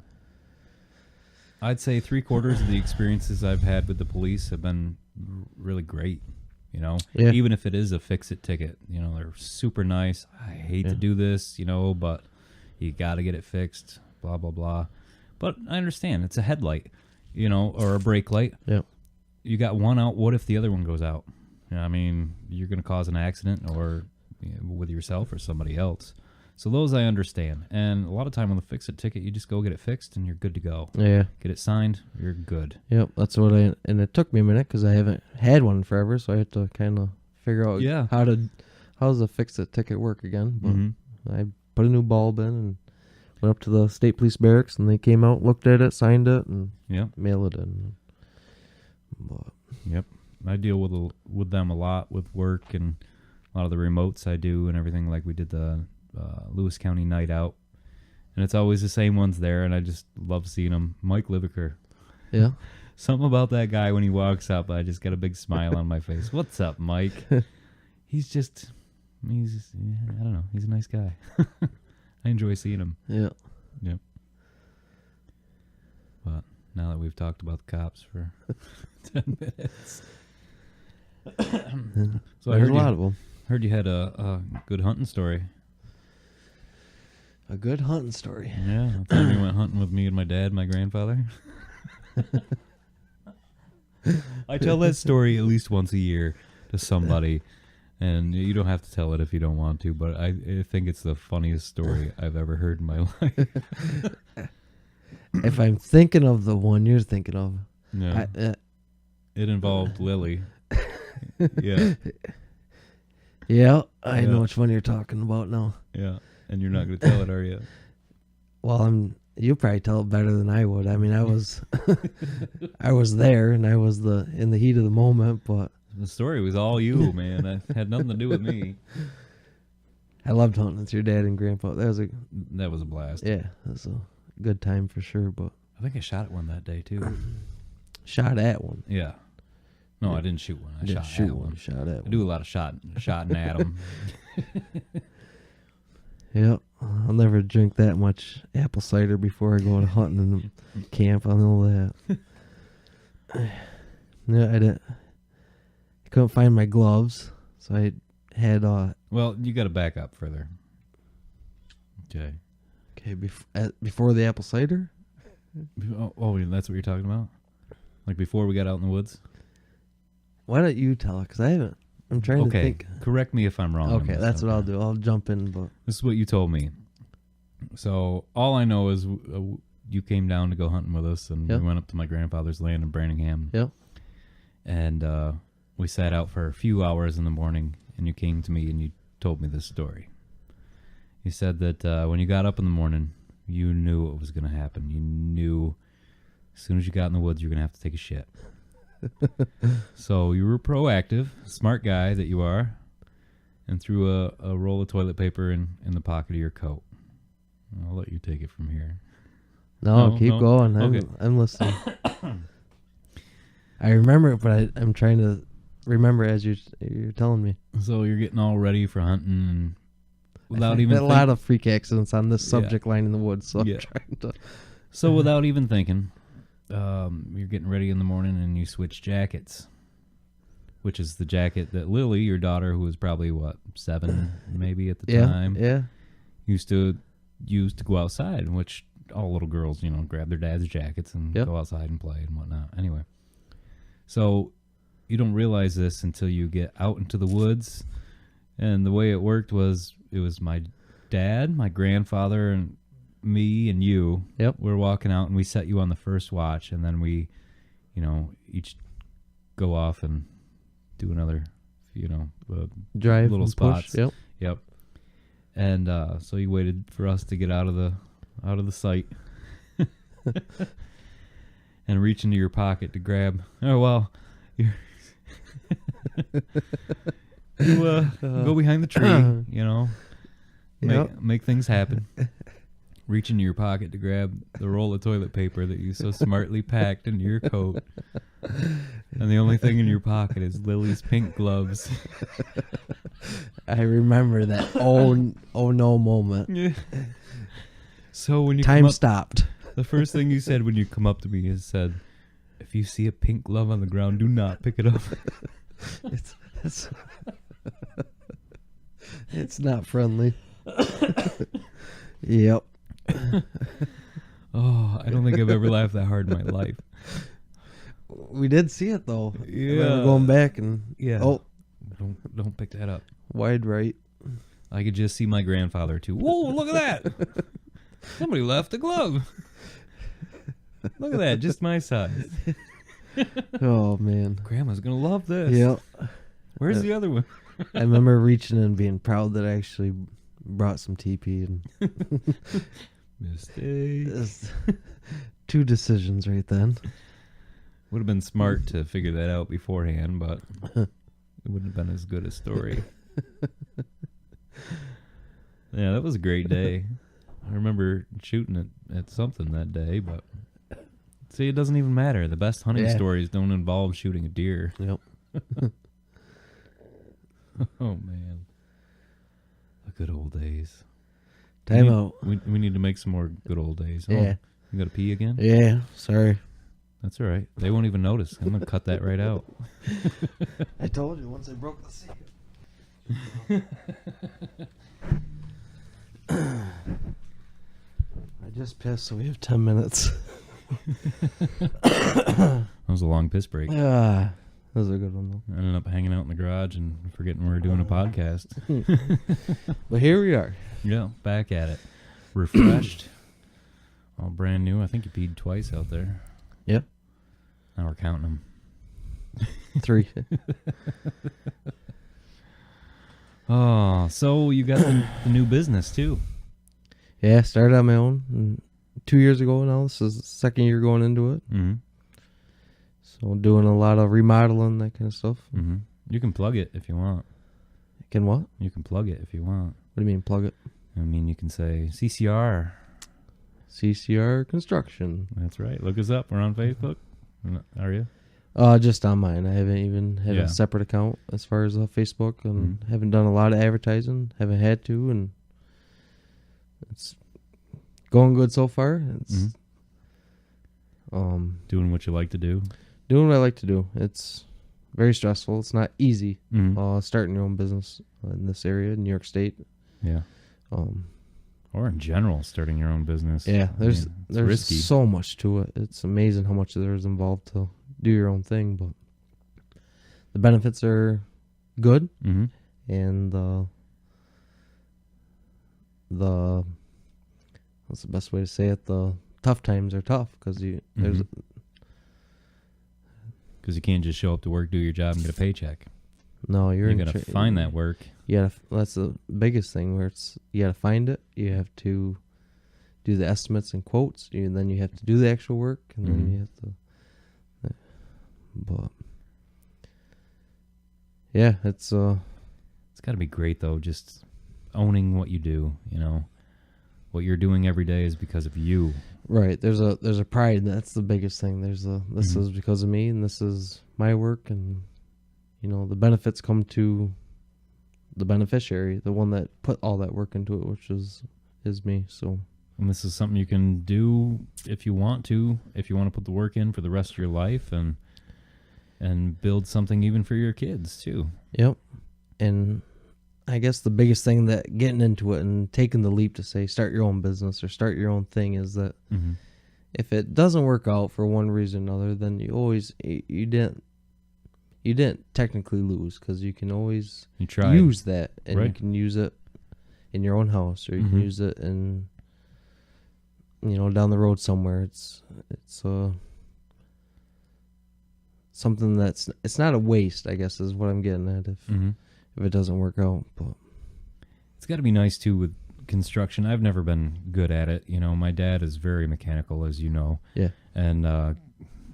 I'd say 3/4 of the experiences I've had with the police have been really great. Even if it is a fix-it ticket, they're super nice. I hate to do this, but you got to get it fixed, blah, blah, blah. But I understand. It's a headlight, or a brake light. Yeah. You got one out. What if the other one goes out? I mean, you're going to cause an accident or with yourself or somebody else. So those I understand. And a lot of time on the fix-it ticket, you just go get it fixed and you're good to go. Yeah. Get it signed, you're good. Yep, that's what and it took me a minute because I haven't had one in forever, so I had to kind of figure out how does a fix-it ticket work again. But I put a new bulb in and went up to the state police barracks, and they came out, looked at it, signed it, and mailed it in. But, yep. I deal with them a lot with work and a lot of the remotes I do and everything. Like we did the Lewis County night out, and it's always the same ones there, and I just love seeing them. Mike Liviker. Yeah. Something about that guy when he walks up, I just got a big smile on my face. What's up, Mike? He's I don't know. He's a nice guy. I enjoy seeing him. Yeah. Yep. But now that we've talked about the cops for 10 minutes. So There's a lot of them. Heard you had a good hunting story. A good hunting story. Yeah, the time you went hunting with me and my dad, my grandfather. I tell that story at least once a year to somebody, and you don't have to tell it if you don't want to, but I think it's the funniest story I've ever heard in my life. if I'm thinking of the one you're thinking of, Yeah. It involved Lily. Yeah. Yeah, I know which one you're talking about now. Yeah. And you're not going to tell it, are you? Well, you'll probably tell it better than I would. I mean, I was there, and I was in the heat of the moment, but The story was all you, man. It had nothing to do with me. I loved hunting with your dad and grandpa. That was a blast. Yeah, that was a good time for sure. But I think I shot at one that day too. Shot at one. Yeah. No, yeah. I didn't shoot one. I shot at one. Shot at one. I do a lot of shotting at them. Yep. I'll never drink that much apple cider before I go out hunting in the camp. I know that. Yeah, I didn't. I couldn't find my gloves, so I had. Well, you got to back up further. Okay. Okay. Before the apple cider. Oh, that's what you're talking about. Like before we got out in the woods. Why don't you tell it? Because I haven't. I'm trying to think. Correct me if I'm wrong. Okay, that's what I'll do. I'll jump in. But this is what you told me. So all I know is you came down to go hunting with us, and we went up to my grandfather's land in Branningham. Yep. And we sat out for a few hours in the morning, and you came to me and you told me this story. You said that when you got up in the morning, you knew what was going to happen. You knew as soon as you got in the woods, you were going to have to take a shit. So you were proactive, smart guy that you are, and threw a roll of toilet paper in the pocket of your coat. I'll let you take it from here. No, keep going. Okay. I'm listening. I remember it, but I'm trying to remember as you're telling me. So you're getting all ready for hunting, and without a lot of freak accidents on this subject line in the woods. So I'm trying to. So without even thinking, you're getting ready in the morning, and you switch jackets, which is the jacket that Lily, your daughter, who was probably 7 maybe at the time, used to go outside, which all little girls, grab their dad's jackets and go outside and play and whatnot. Anyway, so you don't realize this until you get out into the woods, and the way it worked was it was my dad, my grandfather, and me and you. Yep. We're walking out, and we set you on the first watch, and then we, each go off and do another, drive little spots. Push. Yep. Yep. And so you waited for us to get out of the sight, and reach into your pocket to grab. Oh well, you go behind the tree, make things happen. Reach into your pocket to grab the roll of toilet paper that you so smartly packed into your coat. And the only thing in your pocket is Lily's pink gloves. I remember that oh no moment. Yeah. So when you time stopped. The first thing you said when you come up to me is said, "If you see a pink glove on the ground, do not pick it up." It's not friendly. Yep. Oh, I don't think I've ever laughed that hard in my life. We did see it though. Yeah. We're going back and oh, don't pick that up. Wide right. I could just see my grandfather too. Whoa, look at that! Somebody left a glove. Look at that, just my size. Oh man, Grandma's gonna love this. Yep. Where's the other one? I remember reaching and being proud that I actually brought some TP and mistake. 2 decisions right then. Would have been smart to figure that out beforehand, but it wouldn't have been as good a story. Yeah, that was a great day. I remember shooting at something that day, but see, it doesn't even matter. The best hunting stories don't involve shooting a deer. Yep. Oh man, the good old days. Time out. We need to make some more good old days. Yeah. Oh, you got to pee again? Yeah. Sorry. That's all right. They won't even notice. I'm gonna cut that right out. I told you once I broke the seal. I just pissed, so we have 10 minutes. That was a long piss break. That was a good one, though. I ended up hanging out in the garage and forgetting we were doing a podcast. But here we are. Yeah, back at it. Refreshed. All brand new. I think you peed twice out there. Yep. Now we're counting them. 3. Oh, so you got the new business too. Yeah, started on my own 2 years ago now. This is the second year going into it. Mm-hmm. So doing a lot of remodeling, that kind of stuff. Mm-hmm. You can plug it if you want. Can what? You can plug it if you want. What do you mean plug it? I mean, you can say CCR. CCR Construction. That's right. Look us up. We're on Facebook. Are you? Just on mine. I haven't even had a separate account as far as Facebook, and haven't done a lot of advertising. Haven't had to, and it's going good so far. It's doing what you like to do. Doing what I like to do. It's very stressful. It's not easy. Starting your own business in this area, in New York State. Yeah. Or in general, starting your own business. Yeah, there's risky. So much to it. It's amazing how much there's involved to do your own thing, but the benefits are good, and the what's the best way to say it? The tough times are tough because you can't just show up to work, do your job, and get a paycheck. No, you gotta find that work. Yeah, that's the biggest thing. Where you gotta find it. You have to do the estimates and quotes, and then you have to do the actual work, and then you have to. But yeah, it's got to be great though. Just owning what you do. You know, what you're doing every day is because of you. Right. There's a pride. That's the biggest thing. This is because of me, and this is my work, and the benefits come to the beneficiary, the one that put all that work into it, which is me. So. And this is something you can do if you want to put the work in for the rest of your life, and build something even for your kids too. Yep. And I guess the biggest thing that getting into it and taking the leap to say start your own business or start your own thing is that if it doesn't work out for one reason or another, then you didn't technically lose, because you can always use that, and you can use it in your own house, or you can use it in down the road somewhere. It's something it's not a waste, I guess, is what I'm getting at if it doesn't work out. But it's got to be nice too with construction. I've never been good at it. My dad is very mechanical, as you know. Yeah. And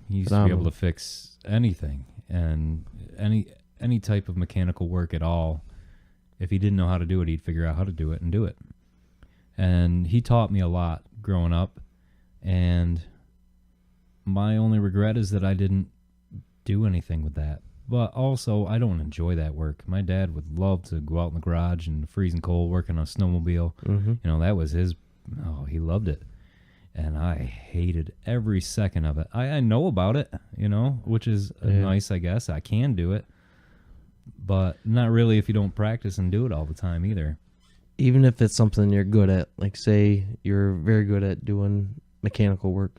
he used to be able to fix anything and any type of mechanical work at all. If he didn't know how to do it, he'd figure out how to do it and do it. And he taught me a lot growing up, and my only regret is that I didn't do anything with that. But also, I don't enjoy that work. My dad would love to go out in the garage and freezing cold, working on a snowmobile. That was his. Oh, he loved it, and I hated every second of it. I know about it, which is nice, I guess. I can do it, but not really if you don't practice and do it all the time either. Even if it's something you're good at, like say you're very good at doing mechanical work,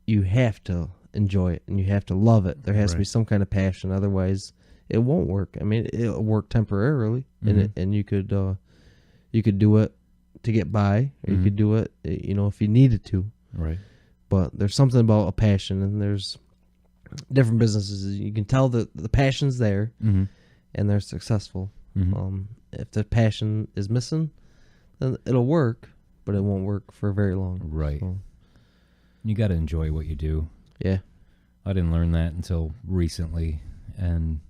you have to enjoy it and you have to love it. There has to be some kind of passion, otherwise it won't work. I mean, it'll work temporarily, and you could do it to get by, or you could do it, if you needed to. Right. But there's something about a passion, and there's different businesses. You can tell that the passion's there, and they're successful. If the passion is missing, then it'll work, but it won't work for very long. Right. So. You got to enjoy what you do. Yeah. I didn't learn that until recently, and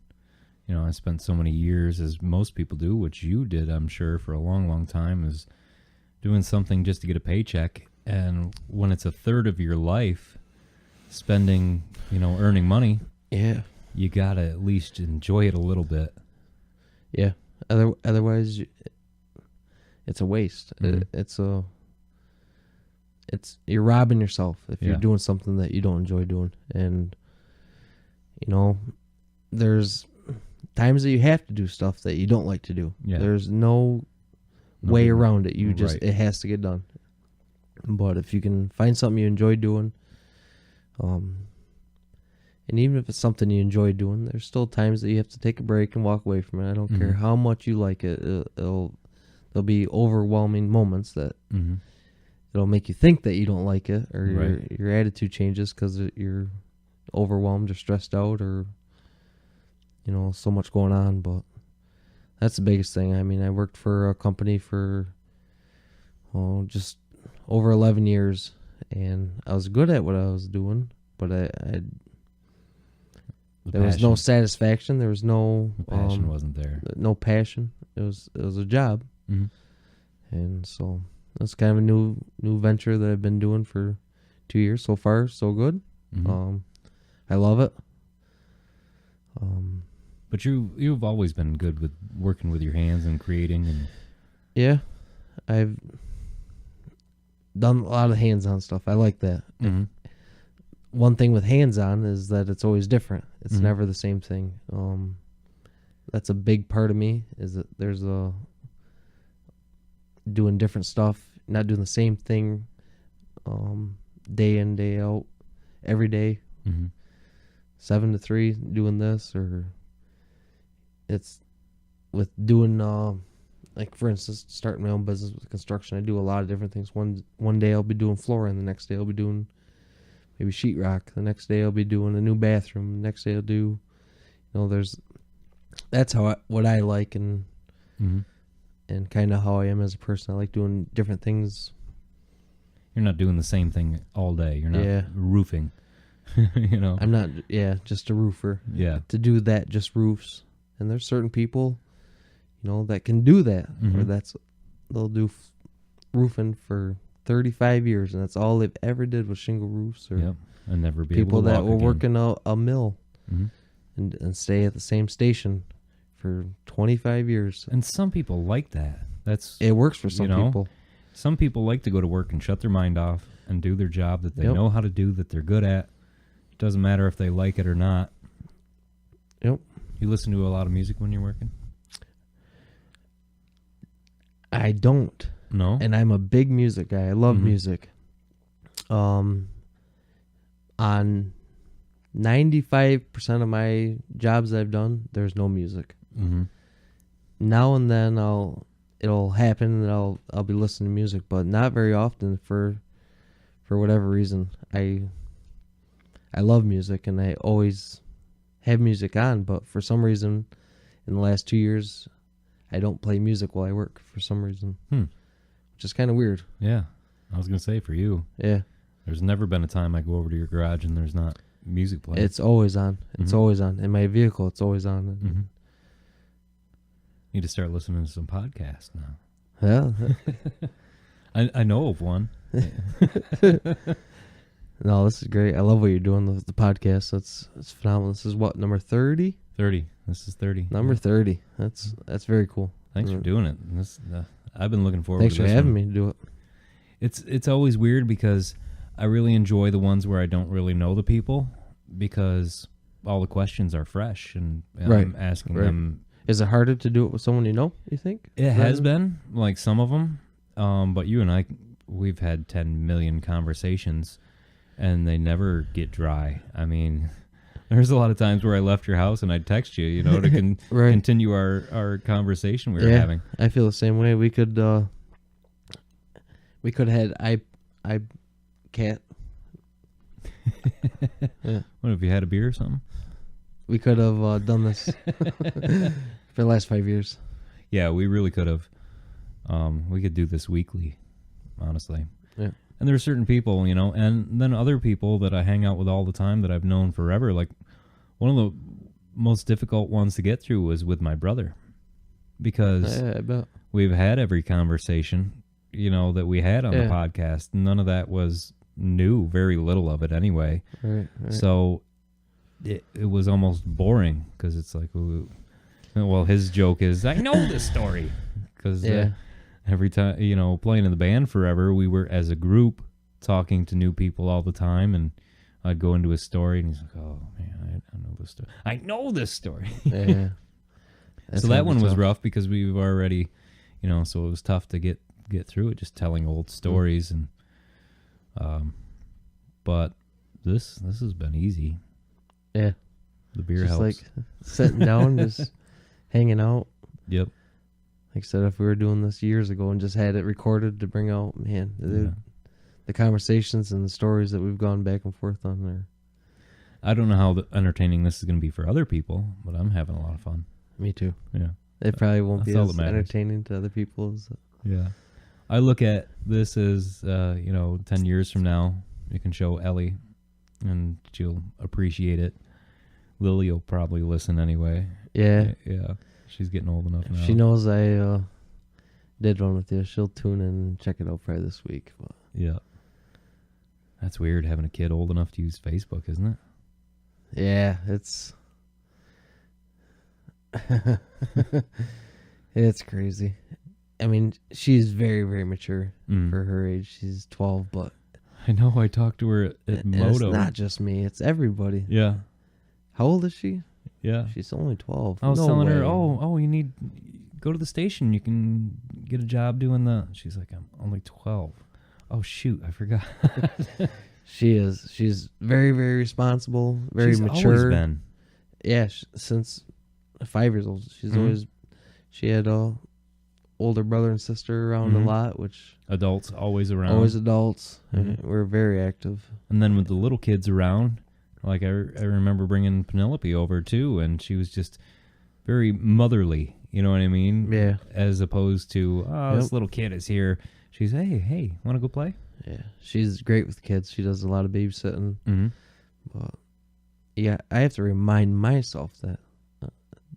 I spent so many years, as most people do, which you did, I'm sure, for a long, long time, is doing something just to get a paycheck. And when it's a third of your life spending, earning money, you got to at least enjoy it a little bit. Yeah. Otherwise, it's a waste. You're robbing yourself if you're doing something that you don't enjoy doing. And there's times that you have to do stuff that you don't like to do. Yeah. There's no way around it. It has to get done. But if you can find something you enjoy doing, and even if it's something you enjoy doing, there's still times that you have to take a break and walk away from it. I don't care how much you like it. There'll be overwhelming moments that it'll make you think that you don't like it, or Right. your attitude changes because you're overwhelmed or stressed out, or so much going on. But that's the biggest thing. I mean, I worked for a company for just over 11 years, and I was good at what I was doing, but there was no satisfaction. There was no The passion wasn't there. no passion. It was a job, and so that's kind of a new venture that I've been doing for 2 years so far. So good. I love it. But you've always been good with working with your hands and creating and Yeah, I've done a lot of hands-on stuff. I like that. One thing with hands-on is that it's always different. It's never the same thing. That's a big part of me, is that there's doing different stuff, not doing the same thing day in, day out, every day, 7 to 3 doing this, or it's with doing like, for instance, starting my own business with construction. I do a lot of different things. One day I'll be doing flooring. The next day I'll be doing maybe sheetrock. The next day I'll be doing a new bathroom. The next day I'll do, that's what I like, and kind of how I am as a person. I like doing different things. you're not doing the same thing all day. You're not roofing. I'm not, just a roofer. Yeah. To do that, just roofs. And there's certain people, that can do that. Or they'll do roofing for 35 years, and that's all they've ever did was shingle roofs. Or and never be people able to that walk will again. work in a mill and stay at the same station for 25 years. And some people like that. It works for some people. Some people like to go to work and shut their mind off and do their job that they know how to do, that they're good at. It doesn't matter if they like it or not. Yep. You listen to a lot of music when you're working? I don't. No? And I'm a big music guy. I love music. On 95% of my jobs I've done, there's no music. Now and then it'll happen that I'll be listening to music, but not very often for whatever reason. I love music, and I always have music on, but for some reason in the last 2 years I don't play music while I work for some reason. Which is kind of weird. Yeah. I was going to say, for you. Yeah. There's never been a time I go over to your garage and there's not music playing. It's always on. It's always on. In my vehicle, it's always on. Need to start listening to some podcasts now. Yeah. I know of one. No, this is great. I love what you're doing with the podcast. It's phenomenal. This is what, number 30? 30. This is 30. Number 30. That's very cool. Thanks for doing it. This I've been looking forward Thanks to for this having one. me do it. It's always weird because I really enjoy the ones where I don't really know the people, because all the questions are fresh and I'm asking them. Is it harder to do it with someone you know, you think? It has been, like some of them, but you and I, we've had 10 million conversations and they never get dry. I mean, there's a lot of times where I left your house and I'd text you, to continue our conversation we were having. I feel the same way. We could have had I can't. What, if you had a beer or something? We could have done this for the last 5 years. Yeah, we really could have. We could do this weekly, honestly. Yeah. And there are certain people, and then other people that I hang out with all the time that I've known forever. Like, one of the most difficult ones to get through was with my brother, because I bet. we've had every conversation, that we had on the podcast. None of that was new, very little of it anyway. Right. So it was almost boring, because it's like, well, his joke is, I know this story, because every time, playing in the band forever, we were, as a group, talking to new people all the time, and I'd go into his story, and he's like, oh, man, I know this story. I know this story. Yeah. So that one was rough, because we've already, so it was tough to get through it, just telling old stories, and but this has been easy. Yeah. The beer just helps. like sitting down, just hanging out. Yep. Like I said, if we were doing this years ago and just had it recorded to bring out, man, the conversations and the stories that we've gone back and forth on there. I don't know how entertaining this is going to be for other people, but I'm having a lot of fun. Me too. Yeah. It probably won't That's be all as that matters. entertaining to other people as Yeah. I look at this as, 10 years from now, you can show Ellie and she'll appreciate it. Lily will probably listen anyway. Yeah. Yeah. She's getting old enough now. She knows I did one with you. She'll tune in and check it out probably this week. But. Yeah. That's weird having a kid old enough to use Facebook, isn't it? Yeah, it's it's crazy. I mean, she's very, very mature for her age. She's 12, but I know. I talked to her at Moto. It's not just me; it's everybody. Yeah. How old is she? Yeah. She's only 12. I was No telling her, way. you need go to the station. You can get a job doing that. She's like, I'm only 12. Oh shoot, I forgot. She is. She's very, very responsible, very She's mature. always been. Yeah, since 5 years old, she's always. She had a older brother and sister around a lot, which Adults always around. always adults. We're very active. And then with the little kids around, like I remember bringing Penelope over too, and she was just very motherly. You know what I mean? Yeah. As opposed to, this little kid is here. She's, hey, want to go play? Yeah, she's great with kids. She does a lot of babysitting. Mm-hmm. But yeah, I have to remind myself that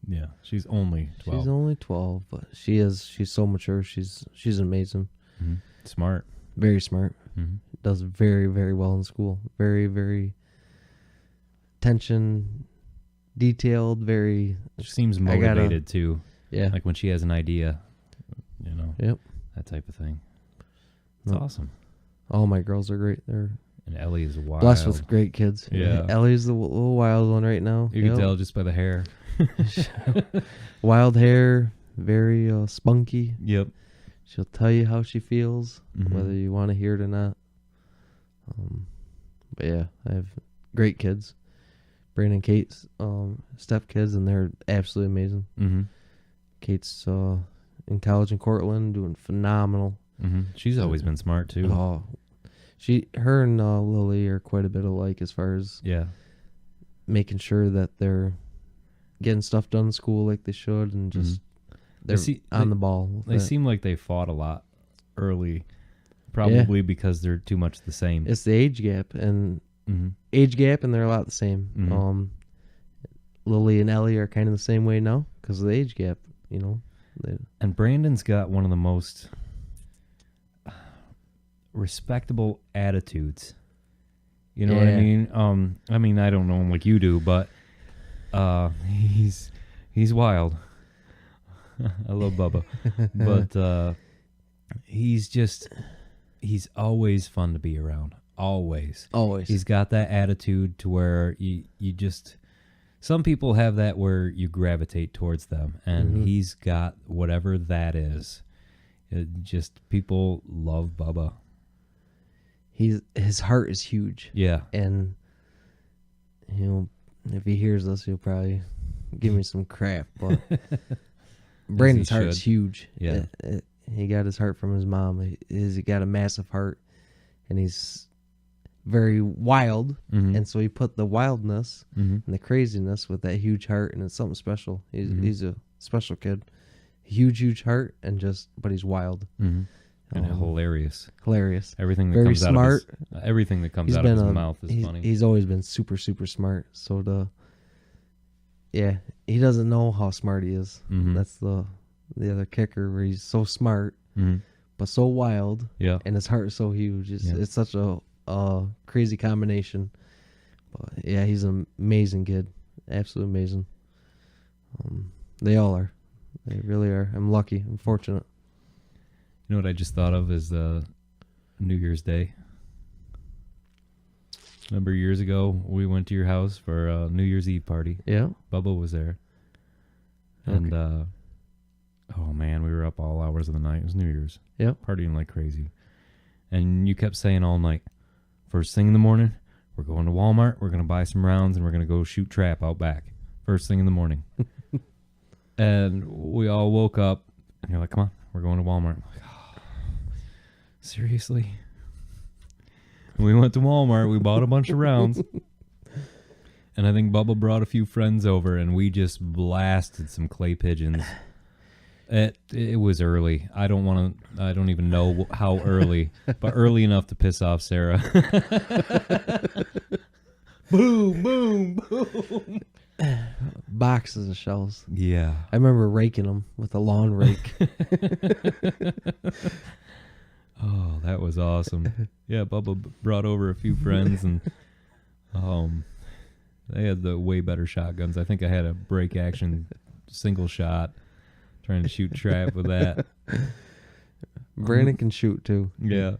Yeah, she's only 12. she's only 12, but she's so mature. She's amazing. Mm-hmm. Smart. Very smart. Mm-hmm. Does very, very well in school. Very, very attention, detailed, very... She seems motivated too. Yeah. Like when she has an idea, Yep. that type of thing. It's Nope. awesome. All my girls are great. They're And Ellie is wild. blessed with great kids. Yeah. Ellie's the little wild one right now. You can tell just by the hair. Wild hair, very spunky. Yep. She'll tell you how she feels, Mhm. whether you want to hear it or not. But yeah, I have great kids. Brandon and Kate's step kids, and they're absolutely amazing. Mm-hmm. Kate's in college in Cortland, doing phenomenal. Mm-hmm. She's always been smart too. Oh, her and Lily are quite a bit alike as far as Yeah. making sure that they're getting stuff done in school like they should, and just they're on the ball. with They that. seem like they fought a lot early, probably because they're too much the same. It's the age gap, and they're a lot the same. Mhm. Lily and Ellie are kind of the same way now because of the age gap. And Brandon's got one of the most respectable attitudes. You know what I mean? I mean, I don't know him like you do, but he's wild. I love Bubba. But he's always fun to be around. Always. He's got that attitude to where you just... Some people have that where you gravitate towards them, and he's got whatever that is. People love Bubba. His heart is huge. Yeah. And if he hears this, he'll probably give me some crap. But Brandon's heart is huge. Yeah. He got his heart from his mom. He's got a massive heart, and he's very wild. And so he put the wildness and the craziness with that huge heart, and it's something special. He's a special kid. Huge heart, but he's wild. And hilarious. Everything that Very comes smart. Everything that comes out of his mouth is funny. He's always been super smart. So he doesn't know how smart he is. That's the other kicker, where he's so smart but so wild. Yeah. And his heart is so huge. It's such a crazy combination. But yeah, he's an amazing kid. Absolutely amazing. They all are. They really are. I'm lucky. I'm fortunate. You know what I just thought of is New Year's Day. Remember years ago we went to your house for a New Year's Eve party. Yeah. Bubba was there. And oh man, we were up all hours of the night. It was New Year's. Yep. Partying like crazy. And you kept saying all night, first thing in the morning, we're going to Walmart, we're going to buy some rounds, and we're going to go shoot trap out back. First thing in the morning. And we all woke up, and you're like, come on, we're going to Walmart. I'm like, oh, seriously? We went to Walmart. We bought a bunch of rounds. And I think Bubba brought a few friends over, and we just blasted some clay pigeons. It was early. I don't even know how early, but early enough to piss off Sarah. Boom, boom, boom. Boxes of shells. Yeah. I remember raking them with a lawn rake. Oh, that was awesome. Yeah, Bubba brought over a few friends, and they had the way better shotguns. I think I had a break action single shot, trying to shoot trap with that. Brandon can shoot too. Yeah.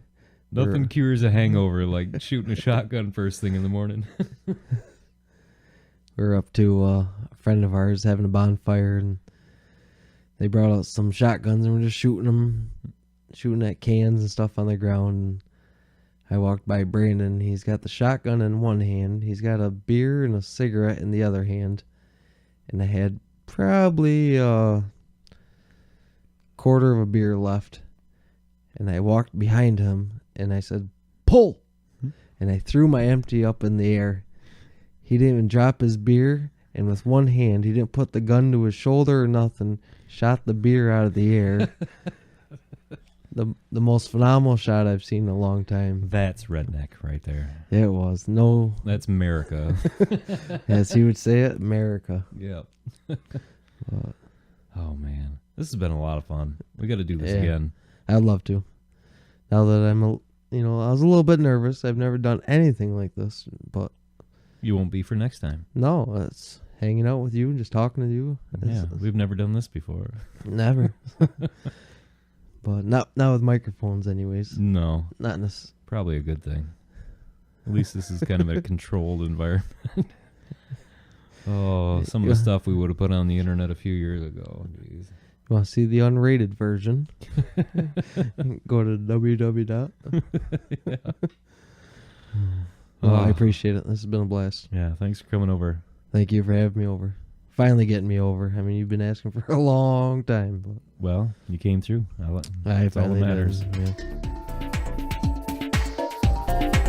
Nothing cures a hangover like shooting a shotgun first thing in the morning. We were up to a friend of ours having a bonfire, and they brought out some shotguns, and we're just shooting at cans and stuff on the ground. And I walked by Brandon. He's got the shotgun in one hand. He's got a beer and a cigarette in the other hand. And I had probably a quarter of a beer left. And I walked behind him, and I said, "Pull!" And I threw my empty up in the air. He didn't even drop his beer, and with one hand, he didn't put the gun to his shoulder or nothing, shot the beer out of the air. The most phenomenal shot I've seen in a long time. That's redneck right there. It was. No. That's America. As he would say it, America. Yep. Oh, man. This has been a lot of fun. We got to do this again. I'd love to. Now that I was a little bit nervous. I've never done anything like this, but you won't be for next time. No, it's hanging out with you and just talking to you. Yeah, we've never done this before. Never. But not with microphones anyways. No. Not in this. Probably a good thing. At least this is kind of a controlled environment. Oh, some of the stuff we would have put on the internet a few years ago. Jeez. You want to see the unrated version? Go to www. Yeah. Oh, I appreciate it. This has been a blast. Yeah, thanks for coming over. Thank you for having me over. Finally getting me over. I mean, you've been asking for a long time. But well, you came through. That's all that matters. Yeah.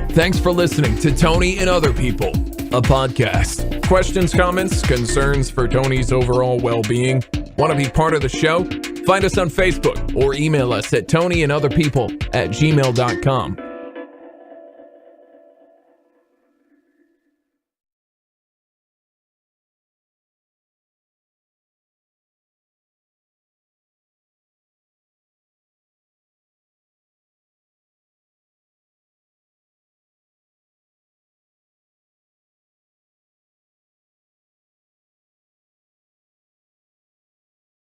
Thanks for listening to Tony and Other People, a podcast. Questions, comments, concerns for Tony's overall well-being? Want to be part of the show? Find us on Facebook or email us at tonyandotherpeople@gmail.com.